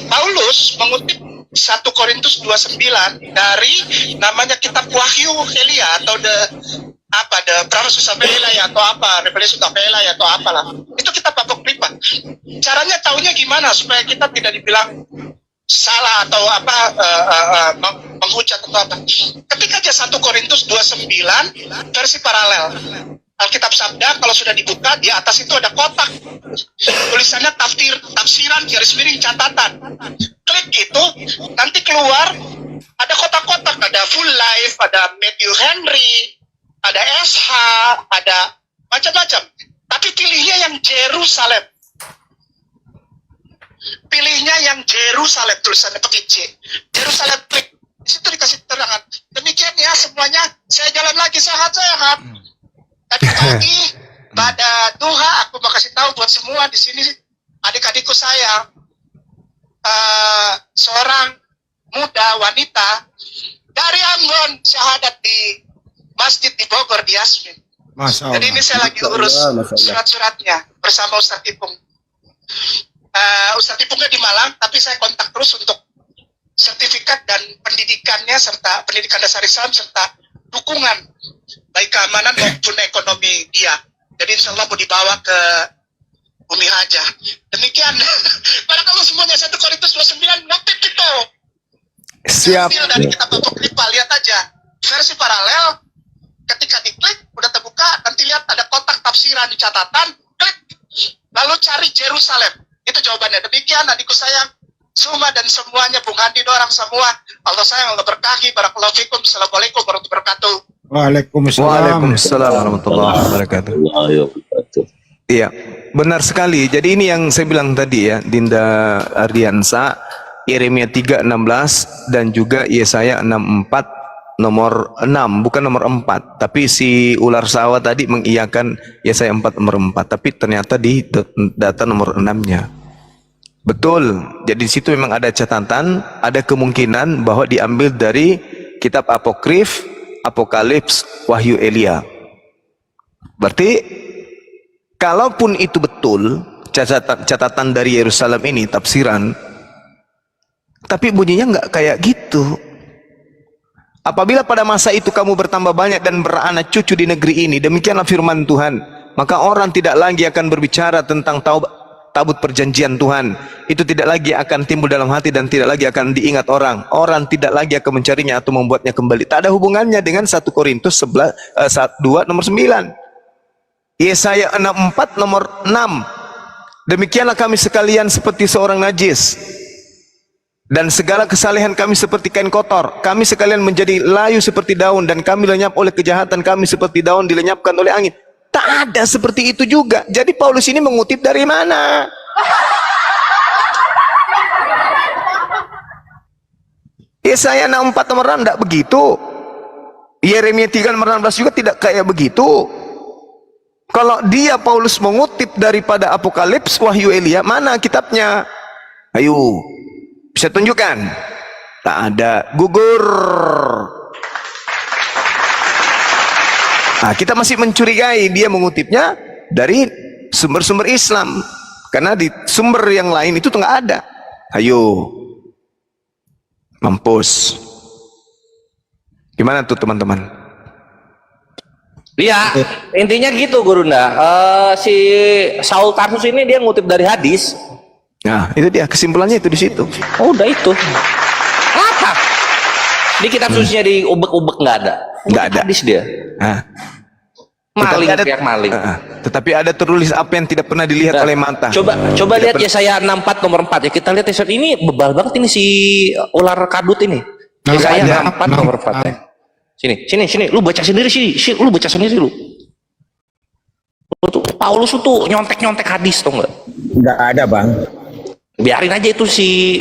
Paulus mengutip 1 Korintus 29 dari namanya kitab Wahyu Elia atau the Promises of Eli atau Revelation of Eli atau apalah. Itu kitab apokrifa. Caranya taunya gimana supaya kita tidak dibilang salah atau menghujat atau apa. Ketika aja 1 Korintus 29 versi paralel Alkitab Sabda, kalau sudah dibuka di atas itu ada kotak tulisannya tafsiran garis miring catatan. Klik itu nanti keluar ada kotak-kotak, ada Full Life, ada Matthew Henry, ada SH, ada macam-macam. Tapi pilihnya yang Jerusalem. Pilihnya yang Jerusalem, tulisannya pakai J. Jerusalem, klik. Di situ dikasih keterangan. Demikian ya semuanya. Saya jalan lagi sehat-sehat. Tadi pagi pada duha aku mau kasih tahu buat semua di sini adik-adikku saya, seorang muda wanita dari Ambon, syahadat di masjid di Bogor di Yasmin. Masya Jadi ini saya lagi urus surat-suratnya bersama Ustadz Ipung. Ustadz Ipungnya di Malang, tapi saya kontak terus untuk sertifikat dan pendidikannya serta pendidikan dasar Islam serta dukungan baik keamanan maupun ekonomi dia. Jadi insya Allah mau dibawa ke Bumi Raja. Demikian. Barakallahu semuanya. 1 Korintus 29 notif itu. Siap. Dari kitab Apokrifa, lihat aja versi paralel. Ketika diklik udah terbuka, nanti lihat ada kotak tafsiran di catatan, klik, lalu cari Yerusalem. Itu jawabannya. Demikian adikku sayang, Suma dan semuanya, Bung Andi, dorang semua. Allah sayang, Allah berkahi. Barakallahu fikum. Assalamualaikum warahmatullahi wabarakatuh. Waalaikumsalam warahmatullahi wabarakatuh. Iya, benar sekali. Jadi ini yang saya bilang tadi ya, Dinda Ardiansa, Yeremia 3:16 dan juga Yesaya 64 nomor 6, bukan nomor 4. Tapi si ular sawah tadi mengiyakan Yesaya 4 nomor 4, tapi ternyata di data nomor 6-nya. Betul. Jadi di situ memang ada catatan, ada kemungkinan bahwa diambil dari kitab apokrif, Apokalips, Wahyu Elia. Berarti kalaupun itu betul catatan dari Yerusalem ini tafsiran, tapi bunyinya nggak kayak gitu. Apabila pada masa itu kamu bertambah banyak dan beranak cucu di negeri ini, demikianlah firman Tuhan, maka orang tidak lagi akan berbicara tentang tabut perjanjian Tuhan. Itu tidak lagi akan timbul dalam hati dan tidak lagi akan diingat orang. Orang tidak lagi akan mencarinya atau membuatnya kembali. Tak ada hubungannya dengan 1 Korintus 2 nomor 9. Yesaya 64 nomor 6. Demikianlah kami sekalian seperti seorang najis, dan segala kesalehan kami seperti kain kotor. Kami sekalian menjadi layu seperti daun, dan kami lenyap oleh kejahatan kami seperti daun dilenyapkan oleh angin. Tak ada seperti itu juga. Jadi Paulus ini mengutip dari mana? Yesaya 64 nomor 6 tidak begitu. Yeremia 3 nomor 16 juga tidak kayak begitu. Kalau dia Paulus mengutip daripada Apokalips, Wahyu Elia, mana kitabnya? Ayo, bisa tunjukkan? Tak ada. Gugur. Nah, kita masih mencurigai dia mengutipnya dari sumber-sumber Islam, karena di sumber yang lain itu nggak ada. Ayo, mampus. Gimana tuh teman-teman? Iya, intinya gitu Gurunda. Si Saul Tarsus ini dia ngutip dari hadis. Nah, itu dia kesimpulannya itu di situ. Oh, udah itu. Apa? Di kitab sucinya di ubek-ubek nggak ada. Nggak ada. Hadis dia. Nah, Maling, pihak maling. Tetapi ada tertulis apa yang tidak pernah dilihat oleh mata. Coba lihat Yesaya 64 nomor 4 ya. Kita lihat Yesaya ini bebal banget ini si ular kadut ini. Yesaya 64 nomor 4 ya. Sini, lu baca sendiri lu baca sendiri lu. Tuh, Paulus tuh nyontek hadis tuh enggak? Enggak ada, Bang. Biarin aja itu si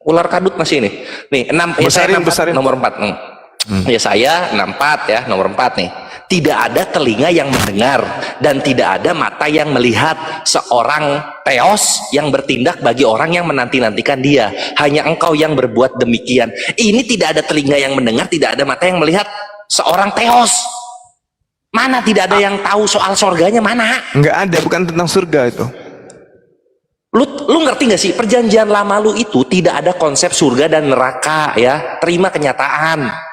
ular kadut masih ini. Nih, 6 Yesaya 64 nomor 4. Yesaya 64 ya, nomor 4 nih. Tidak ada telinga yang mendengar dan tidak ada mata yang melihat seorang Theos yang bertindak bagi orang yang menanti-nantikan dia. Hanya engkau yang berbuat demikian. Ini tidak ada telinga yang mendengar, tidak ada mata yang melihat seorang Theos. Mana tidak ada yang tahu soal surganya, mana? Enggak ada, bukan tentang surga itu. Lu ngerti gak sih, perjanjian lama lu itu tidak ada konsep surga dan neraka ya. Terima kenyataan.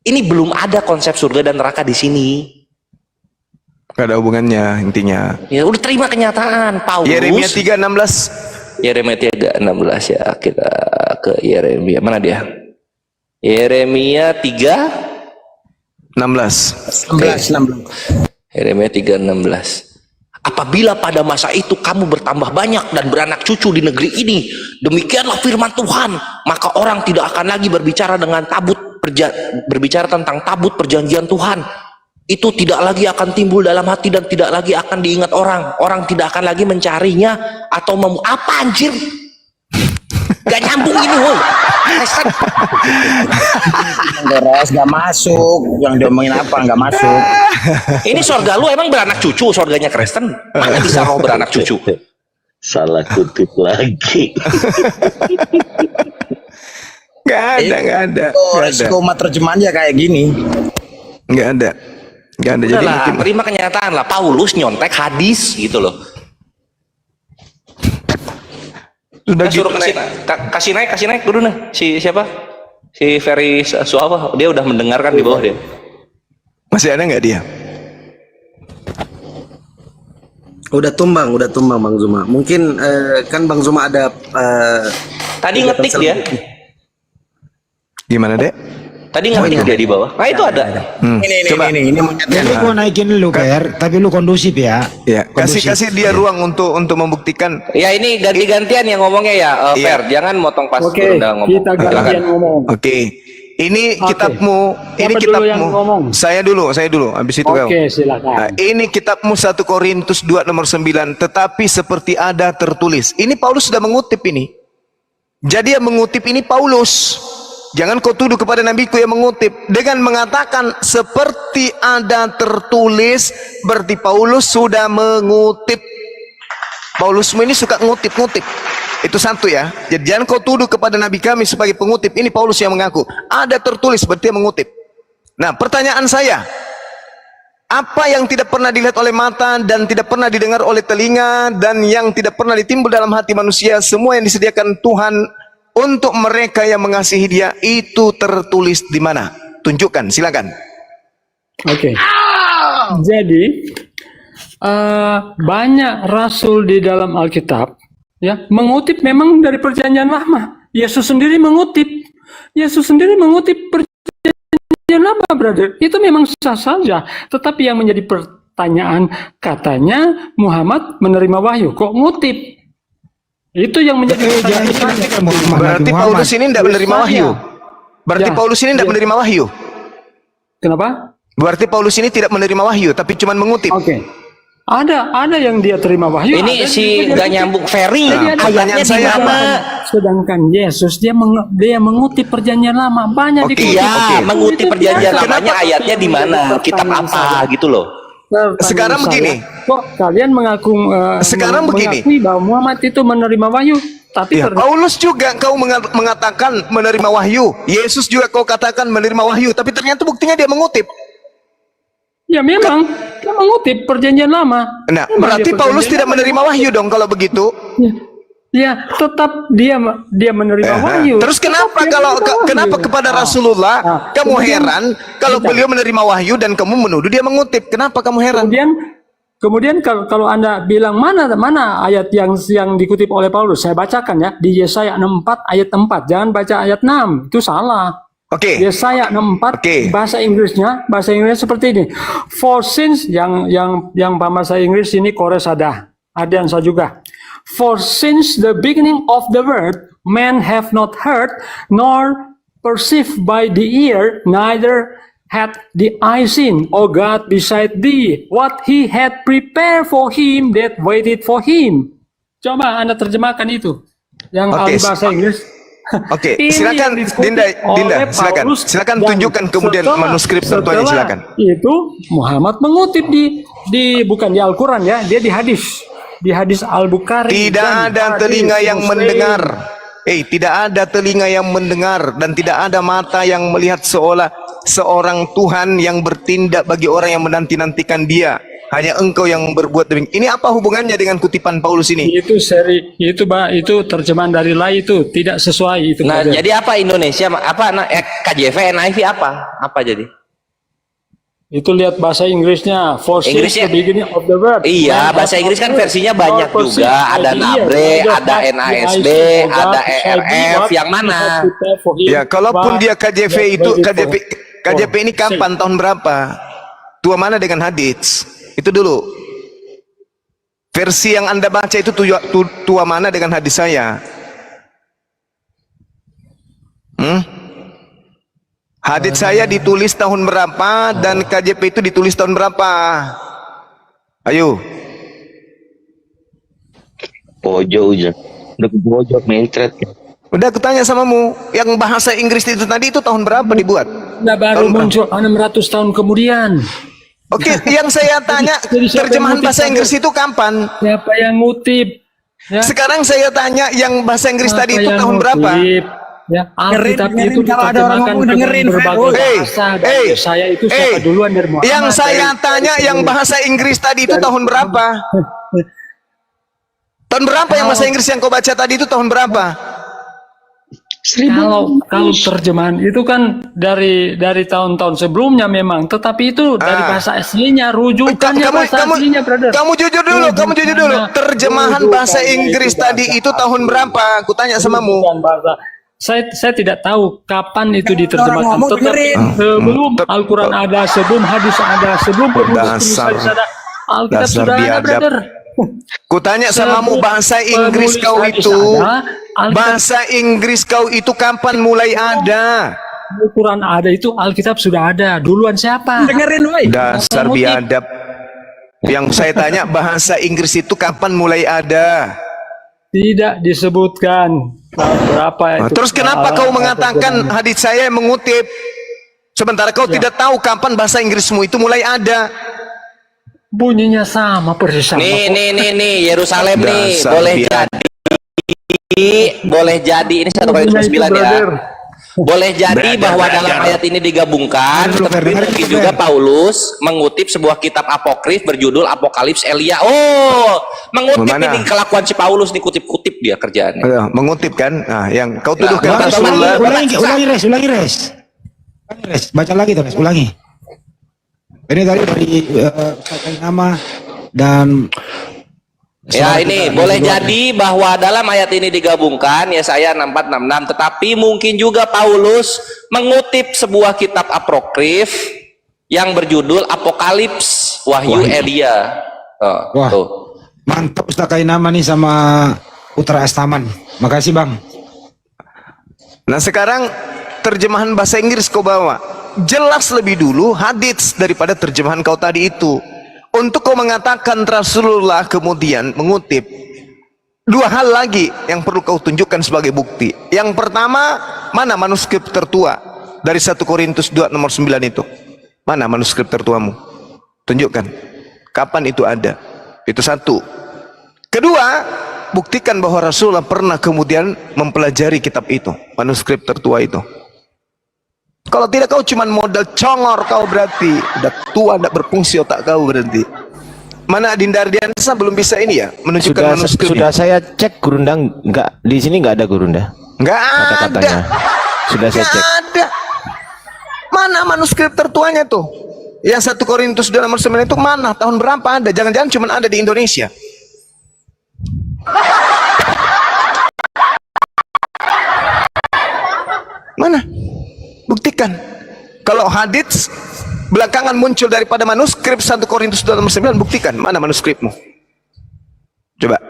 Ini belum ada konsep surga dan neraka di sini. Gak ada hubungannya intinya. Ya udah terima kenyataan. Paulus. Yeremia 3:16. Yeremia 3:16 ya. Kita ke Yeremia. Mana dia? Yeremia 3:16. Yeremia 3:16. Apabila pada masa itu kamu bertambah banyak dan beranak cucu di negeri ini, demikianlah firman Tuhan, maka orang tidak akan lagi berbicara tentang tabut perjanjian Tuhan. Itu tidak lagi akan timbul dalam hati dan tidak lagi akan diingat orang. Orang tidak akan lagi mencarinya atau apa anjir? Gak nyambung ini, woi. Beres gak masuk, yang diomongin apa gak masuk. Ini surga lu emang beranak cucu, surganya Kristen. Mana bisa mau beranak cucu? Salah kutip lagi. Nggak ada, nggak ada. Oh, Nggak ada. skema terjemahannya kayak gini. Nggak ada. Nggak ada. Jadi Udahlah, mungkin terima kenyataan lah. Paulus nyontek hadis gitu loh. sudah Kita suruh gitu. kasih naik dulu nih. Si siapa? Si Ferry Suapa. Dia udah mendengarkan di bawah dia. Masih ada nggak dia? Udah tumbang Bang Zuma. Mungkin kan Bang Zuma ada Tadi ngetik dia. Gimana, Dek? Tadi ngetik dia di bawah. Nah, itu ada. Coba. Ini gua naikin lu, Ker, tapi lu kondusif ya. Ya, kasih dia ruang untuk membuktikan. Ya ini ganti-gantian yang ngomongnya ya, Fer. Jangan motong pas Oke, udah ngomong. kita gantian ngomong. Oke. Ini Oke. kitabmu, ini Siapa dulu yang kitabmu. ngomong? Saya dulu, habis itu kau. Oke, silakan. Nah, ini kitabmu 1 Korintus 2 nomor 9, tetapi seperti ada tertulis. Ini Paulus sudah mengutip ini. Jadi yang mengutip ini Paulus. Jangan kau tuduh kepada nabiku yang mengutip dengan mengatakan seperti ada tertulis, berarti Paulus sudah mengutip. Paulusmu ini suka ngutip-ngutip. Itu satu ya. Jadi jangan kau tuduh kepada nabi kami sebagai pengutip. Ini Paulus yang mengaku. Ada tertulis berarti yang mengutip. Nah, pertanyaan saya, apa yang tidak pernah dilihat oleh mata dan tidak pernah didengar oleh telinga dan yang tidak pernah ditimbul dalam hati manusia, semua yang disediakan Tuhan untuk mereka yang mengasihi Dia, itu tertulis di mana? Tunjukkan, silakan. Oke. Jadi banyak rasul di dalam Alkitab ya mengutip memang dari Perjanjian Lama. Yesus sendiri mengutip. Perjanjian Lama, brother. Itu memang sah saja. Tetapi yang menjadi pertanyaan, katanya Muhammad menerima wahyu, kok ngutip? Itu yang menjadi pertanyaan. Berarti Paulus ini tidak menerima wahyu. Berarti Ya. Paulus ini tidak menerima wahyu. Kenapa? Berarti Paulus ini tidak menerima wahyu, tapi cuma mengutip. Oke. Ada yang dia terima wahyu. Ini ada si yang dia nggak ngutip. nyambung Ferry. Jadi ada Ayatnya di saya mana? Sedangkan Yesus dia mengutip Perjanjian Lama, banyak Oke, dikutip. Iya, mengutip Itu Perjanjian biasa. Lamanya ayatnya di mana? Kitab apa gitu loh. Pertanyaan Sekarang saya, begini. kok kalian Sekarang begini. mengakui bahwa Muhammad itu menerima wahyu, tapi Ya, Paulus juga kau mengatakan menerima wahyu. Yesus juga kau katakan menerima wahyu, tapi ternyata buktinya dia mengutip. ya memang dia mengutip Perjanjian Lama. Nah, Memang berarti dia Paulus Perjanjian tidak Lama menerima wahyu dong kalau begitu. Ya, tetap dia menerima wahyu. Terus kenapa Tetap dia kalau menerima wahyu. kenapa kepada Rasulullah kamu kemudian- heran kalau beliau menerima wahyu dan kamu menuduh dia mengutip? Kenapa kamu heran? Kemudian kalau Anda bilang mana ayat yang dikutip oleh Paulus, saya bacakan ya di Yesaya 64 ayat 4. Jangan baca ayat 6, itu salah. Oke. Yesaya 64 bahasa Inggrisnya seperti ini. For since yang bahasa Inggris ini Koresada, Ardiansa juga. For since the beginning of the world, men have not heard nor perceived by the ear, neither had the eye seen, O God, beside thee, what he had prepared for him that waited for him. Coba Anda terjemahkan itu. Yang ahli bahasa Inggris. Oke, Ini silakan yang dikutip Dinda, oleh silakan. Paulus Silakan dan tunjukkan kemudian manuskrip satuannya, setelah silakan. Itu Muhammad mengutip di bukan di Al-Qur'an ya, dia di hadis. Di hadis Al-Bukhari. Tidak ada telinga yang mendengar. Tidak ada telinga yang mendengar dan tidak ada mata yang melihat seorang Tuhan yang bertindak bagi orang yang menanti-nantikan Dia. Hanya Engkau yang berbuat demikian. Ini apa hubungannya dengan kutipan Paulus ini? Itu itu terjemahan dari Lai itu tidak sesuai itu. Nah, brother. jadi apa Indonesia? Apa KJV, NIV apa? Apa jadi? Itu lihat bahasa Inggrisnya. For since Inggrisnya- the beginning of the world. Iya, bahasa Inggris kan versinya banyak juga. Ada Nabre, ada NASB, ada ERF. Yang mana? Ya, kalaupun dia KJV itu KJV ini kapan, tahun berapa? Tua mana dengan hadits? Itu dulu. Versi yang Anda baca itu tua mana dengan hadis saya? Hadits saya ditulis tahun berapa dan KJP itu ditulis tahun berapa? Ayo. Pojok udah ke pojok mencret. Udah aku tanya samamu, yang bahasa Inggris itu tadi itu tahun berapa dibuat? Nah, baru muncul 600 tahun kemudian. Oke, yang saya tanya terjemahan bahasa Inggris itu kapan? Siapa yang ngutip? Ya. Sekarang saya tanya yang bahasa Inggris tadi itu Siapa yang tahun berapa? ngutip? Ya, Alkitab itu kalau ada orang diterjemahkan ngomong, ke dengerin, berbagai bahasa. Dan saya itu siapa duluan dari Muhammad. Yang saya tanya yang bahasa Inggris tadi itu tahun berapa? Tahun berapa yang bahasa Inggris yang kau baca tadi itu tahun berapa? Kalau terjemahan itu kan dari tahun-tahun sebelumnya memang, tetapi itu dari bahasa aslinya, rujukannya bahasa aslinya, brother. Kamu jujur dulu. Terjemahan bahasa Inggris tadi itu tahun berapa? Aku tanya samamu. Saya tidak tahu kapan itu diterjemahkan, tetapi sebelum Al-Quran ada, sebelum hadis ada, sebelum penulis ada, Alkitab sudah ada, brother. Kutanya samamu bahasa Inggris kau itu, bahasa Inggris kau itu kapan mulai ada? Al-Quran ada itu, Alkitab sudah ada. Duluan siapa? Dengerin, woi. Dasar biadab. Yang saya tanya bahasa Inggris itu kapan mulai ada? Tidak disebutkan berapa itu. Terus kenapa kau mengatakan hadis saya yang mengutip? Sementara kau tidak tahu kapan bahasa Inggrismu itu mulai ada. Bunyinya sama persis sama. Nih, Yerusalem nih, Dasar boleh jadi ini 1 Korintus 9 ya. Boleh jadi bahwa dalam ayat ini digabungkan, tetapi mungkin juga Paulus mengutip sebuah kitab apokrif berjudul Apokalips Elia. Oh, mengutip ini kelakuan si Paulus nih, kutip-kutip dia kerjaannya. Mengutip kan? Nah, yang kau tuduhkan Ulangi, res. Baca lagi tuh, res. Ulangi. Ini tadi dari nama dan ya ini boleh jadi bahwa dalam ayat ini digabungkan Yesaya 64-66, tetapi mungkin juga Paulus mengutip sebuah kitab apokrif yang berjudul Apokalips Wahyu Elia. Wah, mantap Ustaz nama nih sama Putra Astaman. Makasih Bang. Nah sekarang terjemahan bahasa Inggris kau bawa. Jelas lebih dulu hadits daripada terjemahan kau tadi itu. Untuk kau mengatakan Rasulullah kemudian mengutip, dua hal lagi yang perlu kau tunjukkan sebagai bukti. Yang pertama, mana manuskrip tertua dari 1 Korintus 2 nomor 9 itu? Mana manuskrip tertuamu? Tunjukkan. Kapan itu ada? Itu satu. Kedua, buktikan bahwa Rasulullah pernah kemudian mempelajari kitab itu, manuskrip tertua itu. Kalau tidak kau cuma modal congor kau berarti. Udah tua, tidak berfungsi otak kau berarti. Mana Dinda Ardiansa belum bisa ini ya menunjukkan manuskrip. Sudah saya cek Gurunda, enggak di sini enggak ada Gurunda. Enggak ada. Sudah saya cek. Ada. Mana manuskrip tertuanya tuh? Yang 1 Korintus 2 nomor 9 itu mana? Tahun berapa ada? Jangan-jangan cuma ada di Indonesia. Mana? Buktikan. Kalau hadits belakangan muncul daripada manuskrip 1 Korintus 2 nomor 9, buktikan. Mana manuskripmu? Coba.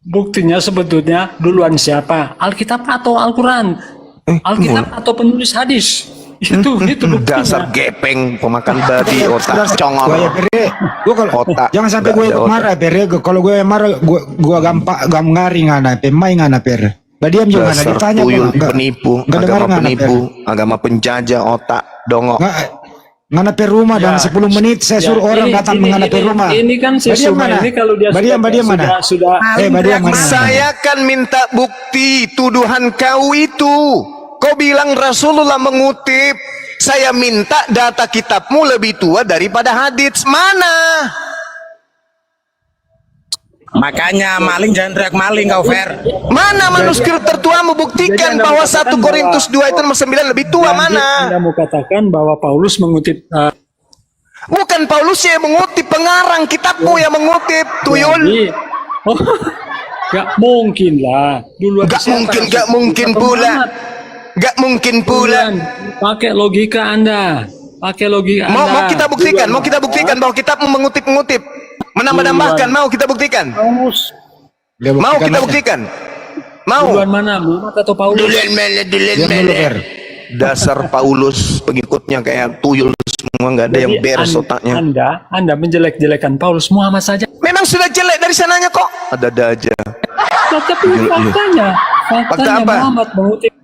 Buktinya sebetulnya duluan siapa? Alkitab atau Al-Quran? Alkitab atau penulis hadis? Itu buktinya. Dasar gepeng, pemakan babi, otak congor. Otak. Jangan sampai gue marah, Pere. Kalau gue marah, gue gampang ngaring anak, pemain anak, Pere. Diam juga nggak ditanya, tuyul, penipu, agama penipu, agama penjajah, otak, dongok. Ngana per rumah dan 10 menit saya suruh orang datang mengana per rumah. Ini kan ini kalau dia sudah Saya kan minta bukti tuduhan kau itu. Kau bilang Rasulullah mengutip. Saya minta data kitabmu lebih tua daripada hadits. Mana? Makanya maling jangan teriak maling kau, Fer. Mana manuskrip tertua membuktikan bahwa 1 Korintus 2 itu nomor 9 lebih tua? Mana? Anda mau katakan bahwa Paulus mengutip bukan Paulus yang mengutip, pengarang kitabmu yang mengutip, tuyul. Gak mungkin lah. Gak mungkin pula. Gak mungkin pula. Pakai logika Anda. Pakai logika Anda. Mau kita buktikan bahwa kitabmu mengutip. Menambah-nambahkan, mau kita buktikan. Mau kita buktikan. Mau. Duluan mana, Muhammad atau Paulus? Duluan. Dasar Paulus, pengikutnya kayak tuyul semua, nggak ada yang beres otaknya. Anda menjelek-jelekan Paulus, Muhammad saja. Memang sudah jelek dari sananya kok. Ada aja. Tapi faktanya apa? Muhammad mengutip.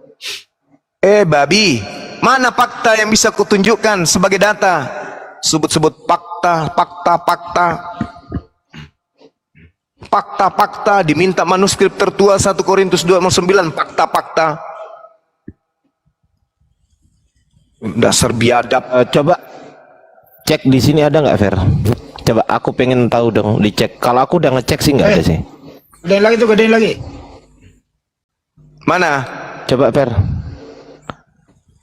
Babi, mana fakta yang bisa kutunjukkan sebagai data? Sebut-sebut fakta. fakta-fakta, diminta manuskrip tertua 1 Korintus 2:9, fakta-fakta. Dasar biadab. Coba cek di sini ada nggak, Fer? Coba aku pengen tahu dong, dicek. Kalau aku udah ngecek sih nggak ada sih. Gedein lagi tuh, gedein lagi. Mana? Coba, Fer.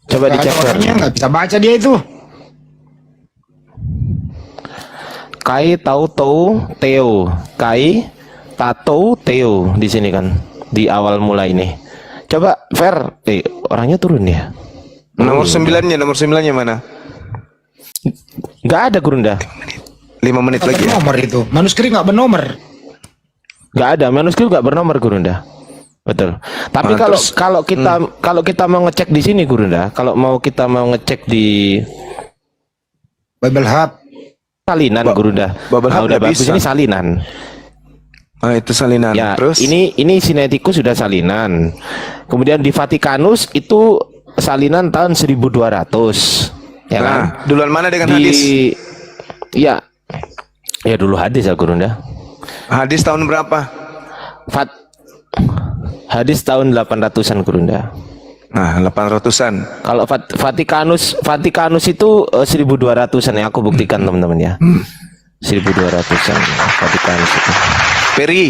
Coba dicek, Fer. Orangnya nggak bisa baca dia itu. Kai tahu Teo, Kai tato Teo di sini kan di awal mulai ini. Coba Fer, orangnya turun ya. Nomor 9-nya mana? Nggak ada, Gurunda. 5 menit Nggak lagi ya. bernomor itu. Manuskrip nggak bernomor. Nggak ada, manuskrip nggak bernomor, Gurunda. Betul. Tapi kalau kita mau ngecek di sini, Gurunda, kalau kita mau ngecek di Bible Hub salinan, Gurunda. Bible Hub udah nggak bagus, bisa. ini salinan. Oh, itu salinan. Ya, Terus ini Sinaiticus sudah salinan. Kemudian di Vatikanus itu salinan tahun 1200. Ya kan? duluan mana dengan hadis? Ya dulu hadis ya, Gurunda. Hadis tahun berapa? Hadis tahun 800-an, Gurunda. Nah, 800-an. Kalau Vatikanus itu 1200-an ya, aku buktikan teman-teman ya. 1200-an Vatikanus itu. Peri,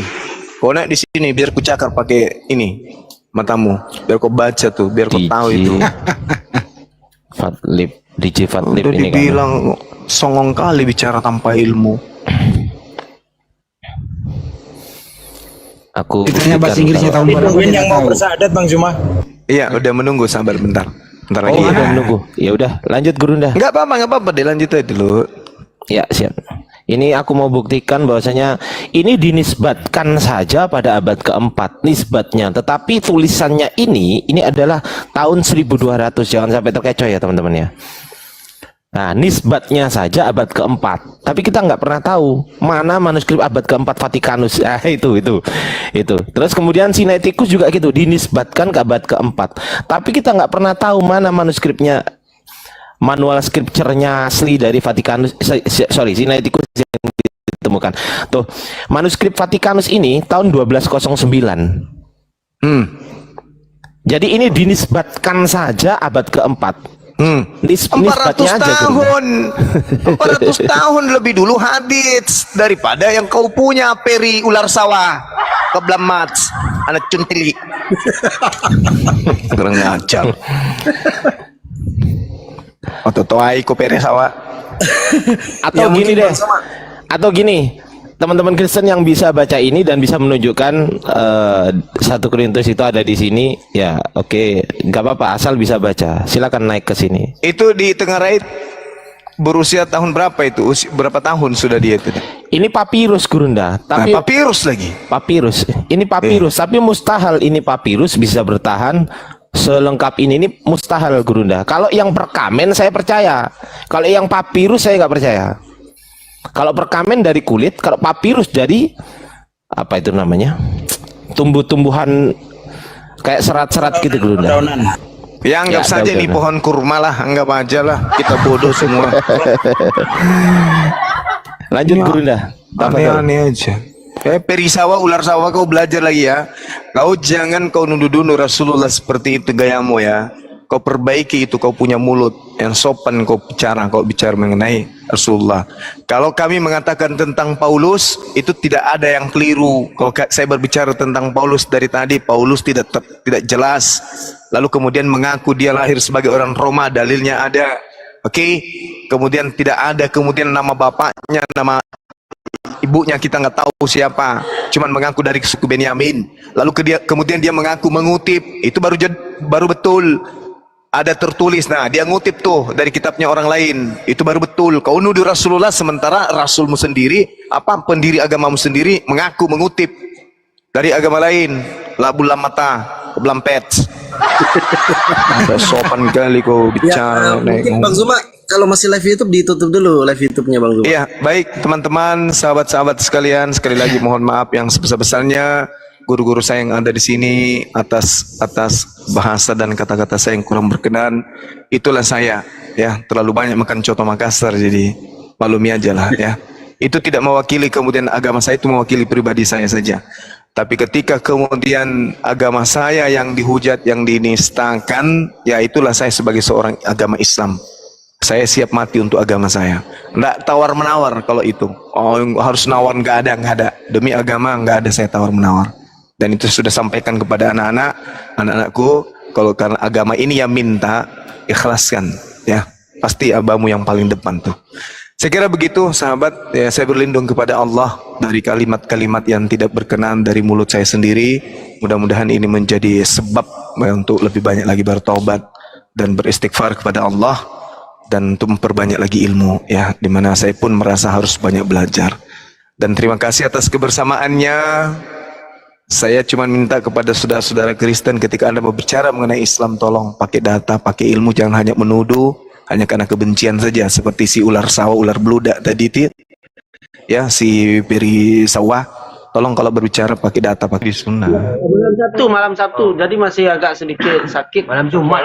kau naik di sini biar ku cakar pakai ini matamu, biar kau baca tuh, biar kau tahu itu. DJ Fatlip Udah ini kan. dibilang songong kali bicara tanpa ilmu. Aku Ditanya bahasa Inggrisnya tahun berapa dia nggak tahu. Bersahadat Bang Zuma. Iya, udah menunggu, sabar bentar. Bentar lagi. Oh, udah menunggu. Ya udah, lanjut, Gurunda. Enggak apa-apa, dilanjut aja dulu. Ya, siap. Ini aku mau buktikan bahwasanya ini dinisbatkan saja pada abad keempat nisbatnya, tetapi tulisannya ini adalah tahun 1200. Jangan sampai terkecoh ya, teman-teman ya. Nah, nisbatnya saja abad keempat, tapi kita nggak pernah tahu mana manuskrip abad keempat Vatikanus. Itu. Terus kemudian Sinaiticus juga gitu, dinisbatkan ke abad keempat, tapi kita nggak pernah tahu mana manuskripnya, manual scripture-nya asli dari Vatikanus. Sinaiticus yang ditemukan. Tuh, manuskrip Vatikanus ini tahun 1209. Jadi ini dinisbatkan saja abad keempat. 400 tahun 400 tahun lebih dulu hadits daripada yang kau punya, Peri ular sawah kebelam mats anak cuntili. Kurang ngajar. Atau toai ko Peri sawah. Atau gini deh. Atau gini, teman-teman Kristen yang bisa baca ini dan bisa menunjukkan 1 Korintus itu ada di sini, ya oke, nggak apa-apa, asal bisa baca. Silakan naik ke sini. Itu di Tenggarait berusia tahun berapa itu? Berapa tahun sudah dia itu? Ini papirus, Gurunda. Tapi papirus lagi. Papirus. Ini papirus, tapi mustahil ini papirus bisa bertahan selengkap ini. Ini mustahil, Gurunda. Kalau yang perkamen saya percaya. Kalau yang papirus saya nggak percaya. Kalau perkamen dari kulit, kalau papirus dari apa itu namanya? Tumbuh-tumbuhan kayak serat-serat gitu, Gurunda. Ya anggap saja ini pohon kurma lah, anggap aja lah, kita bodoh semua. Lanjut, Gurunda. Aneh-aneh aja. Peri sawah, ular sawah, kau belajar lagi ya. Kau jangan kau nuduh-nuduh Rasulullah seperti itu gayamu ya. Kau perbaiki itu, kau punya mulut yang sopan, kau bicara mengenai Rasulullah. Kalau kami mengatakan tentang Paulus, itu tidak ada yang keliru. Kalau saya berbicara tentang Paulus dari tadi, Paulus tidak jelas. Lalu kemudian mengaku dia lahir sebagai orang Roma, dalilnya ada. Oke? Kemudian tidak ada kemudian nama bapaknya, nama ibunya kita nggak tahu siapa, cuman mengaku dari suku Benyamin. Lalu kemudian dia mengaku mengutip, itu baru betul. Ada tertulis, nah dia ngutip tuh dari kitabnya orang lain, itu baru betul. Kau nuduh Rasulullah sementara Rasulmu sendiri, pendiri agamamu sendiri mengaku mengutip dari agama lain. Labulam mata, belampet. Sopan kali kau bicara. Mungkin Bang Zuma kalau masih live YouTube ditutup dulu live YouTube-nya Bang Zuma. Iya, baik teman-teman, sahabat-sahabat sekalian, sekali lagi mohon maaf yang sebesar-besarnya guru-guru saya yang ada di sini atas bahasa dan kata-kata saya yang kurang berkenan. Itulah saya, ya, terlalu banyak makan coto Makassar, jadi maklumi aja lah ya. itu tidak mewakili kemudian agama saya, itu mewakili pribadi saya saja. Tapi ketika kemudian agama saya yang dihujat, yang dinistakan, ya itulah saya sebagai seorang agama Islam. Saya siap mati untuk agama saya. Nggak tawar-menawar kalau itu. Oh, harus nawar, nggak ada. Demi agama nggak ada saya tawar-menawar. Dan itu sudah sampaikan kepada anak-anakku, kalau karena agama ini yang minta, ikhlaskan. Ya, pasti abamu yang paling depan tuh. Saya kira begitu sahabat, ya, saya berlindung kepada Allah dari kalimat-kalimat yang tidak berkenan dari mulut saya sendiri. Mudah-mudahan ini menjadi sebab untuk lebih banyak lagi bertobat dan beristighfar kepada Allah, dan untuk memperbanyak lagi ilmu, ya, dimana saya pun merasa harus banyak belajar. Dan terima kasih atas kebersamaannya. Saya cuma minta kepada saudara-saudara Kristen, ketika Anda berbicara mengenai Islam, tolong pakai data, pakai ilmu, jangan hanya menuduh hanya karena kebencian saja, seperti si ular sawah, ular beludak tadi, ya, si peri sawah. Tolong kalau berbicara pakai data, pakai sunnah. Malam Sabtu, jadi masih agak sedikit sakit. Malam Jumat.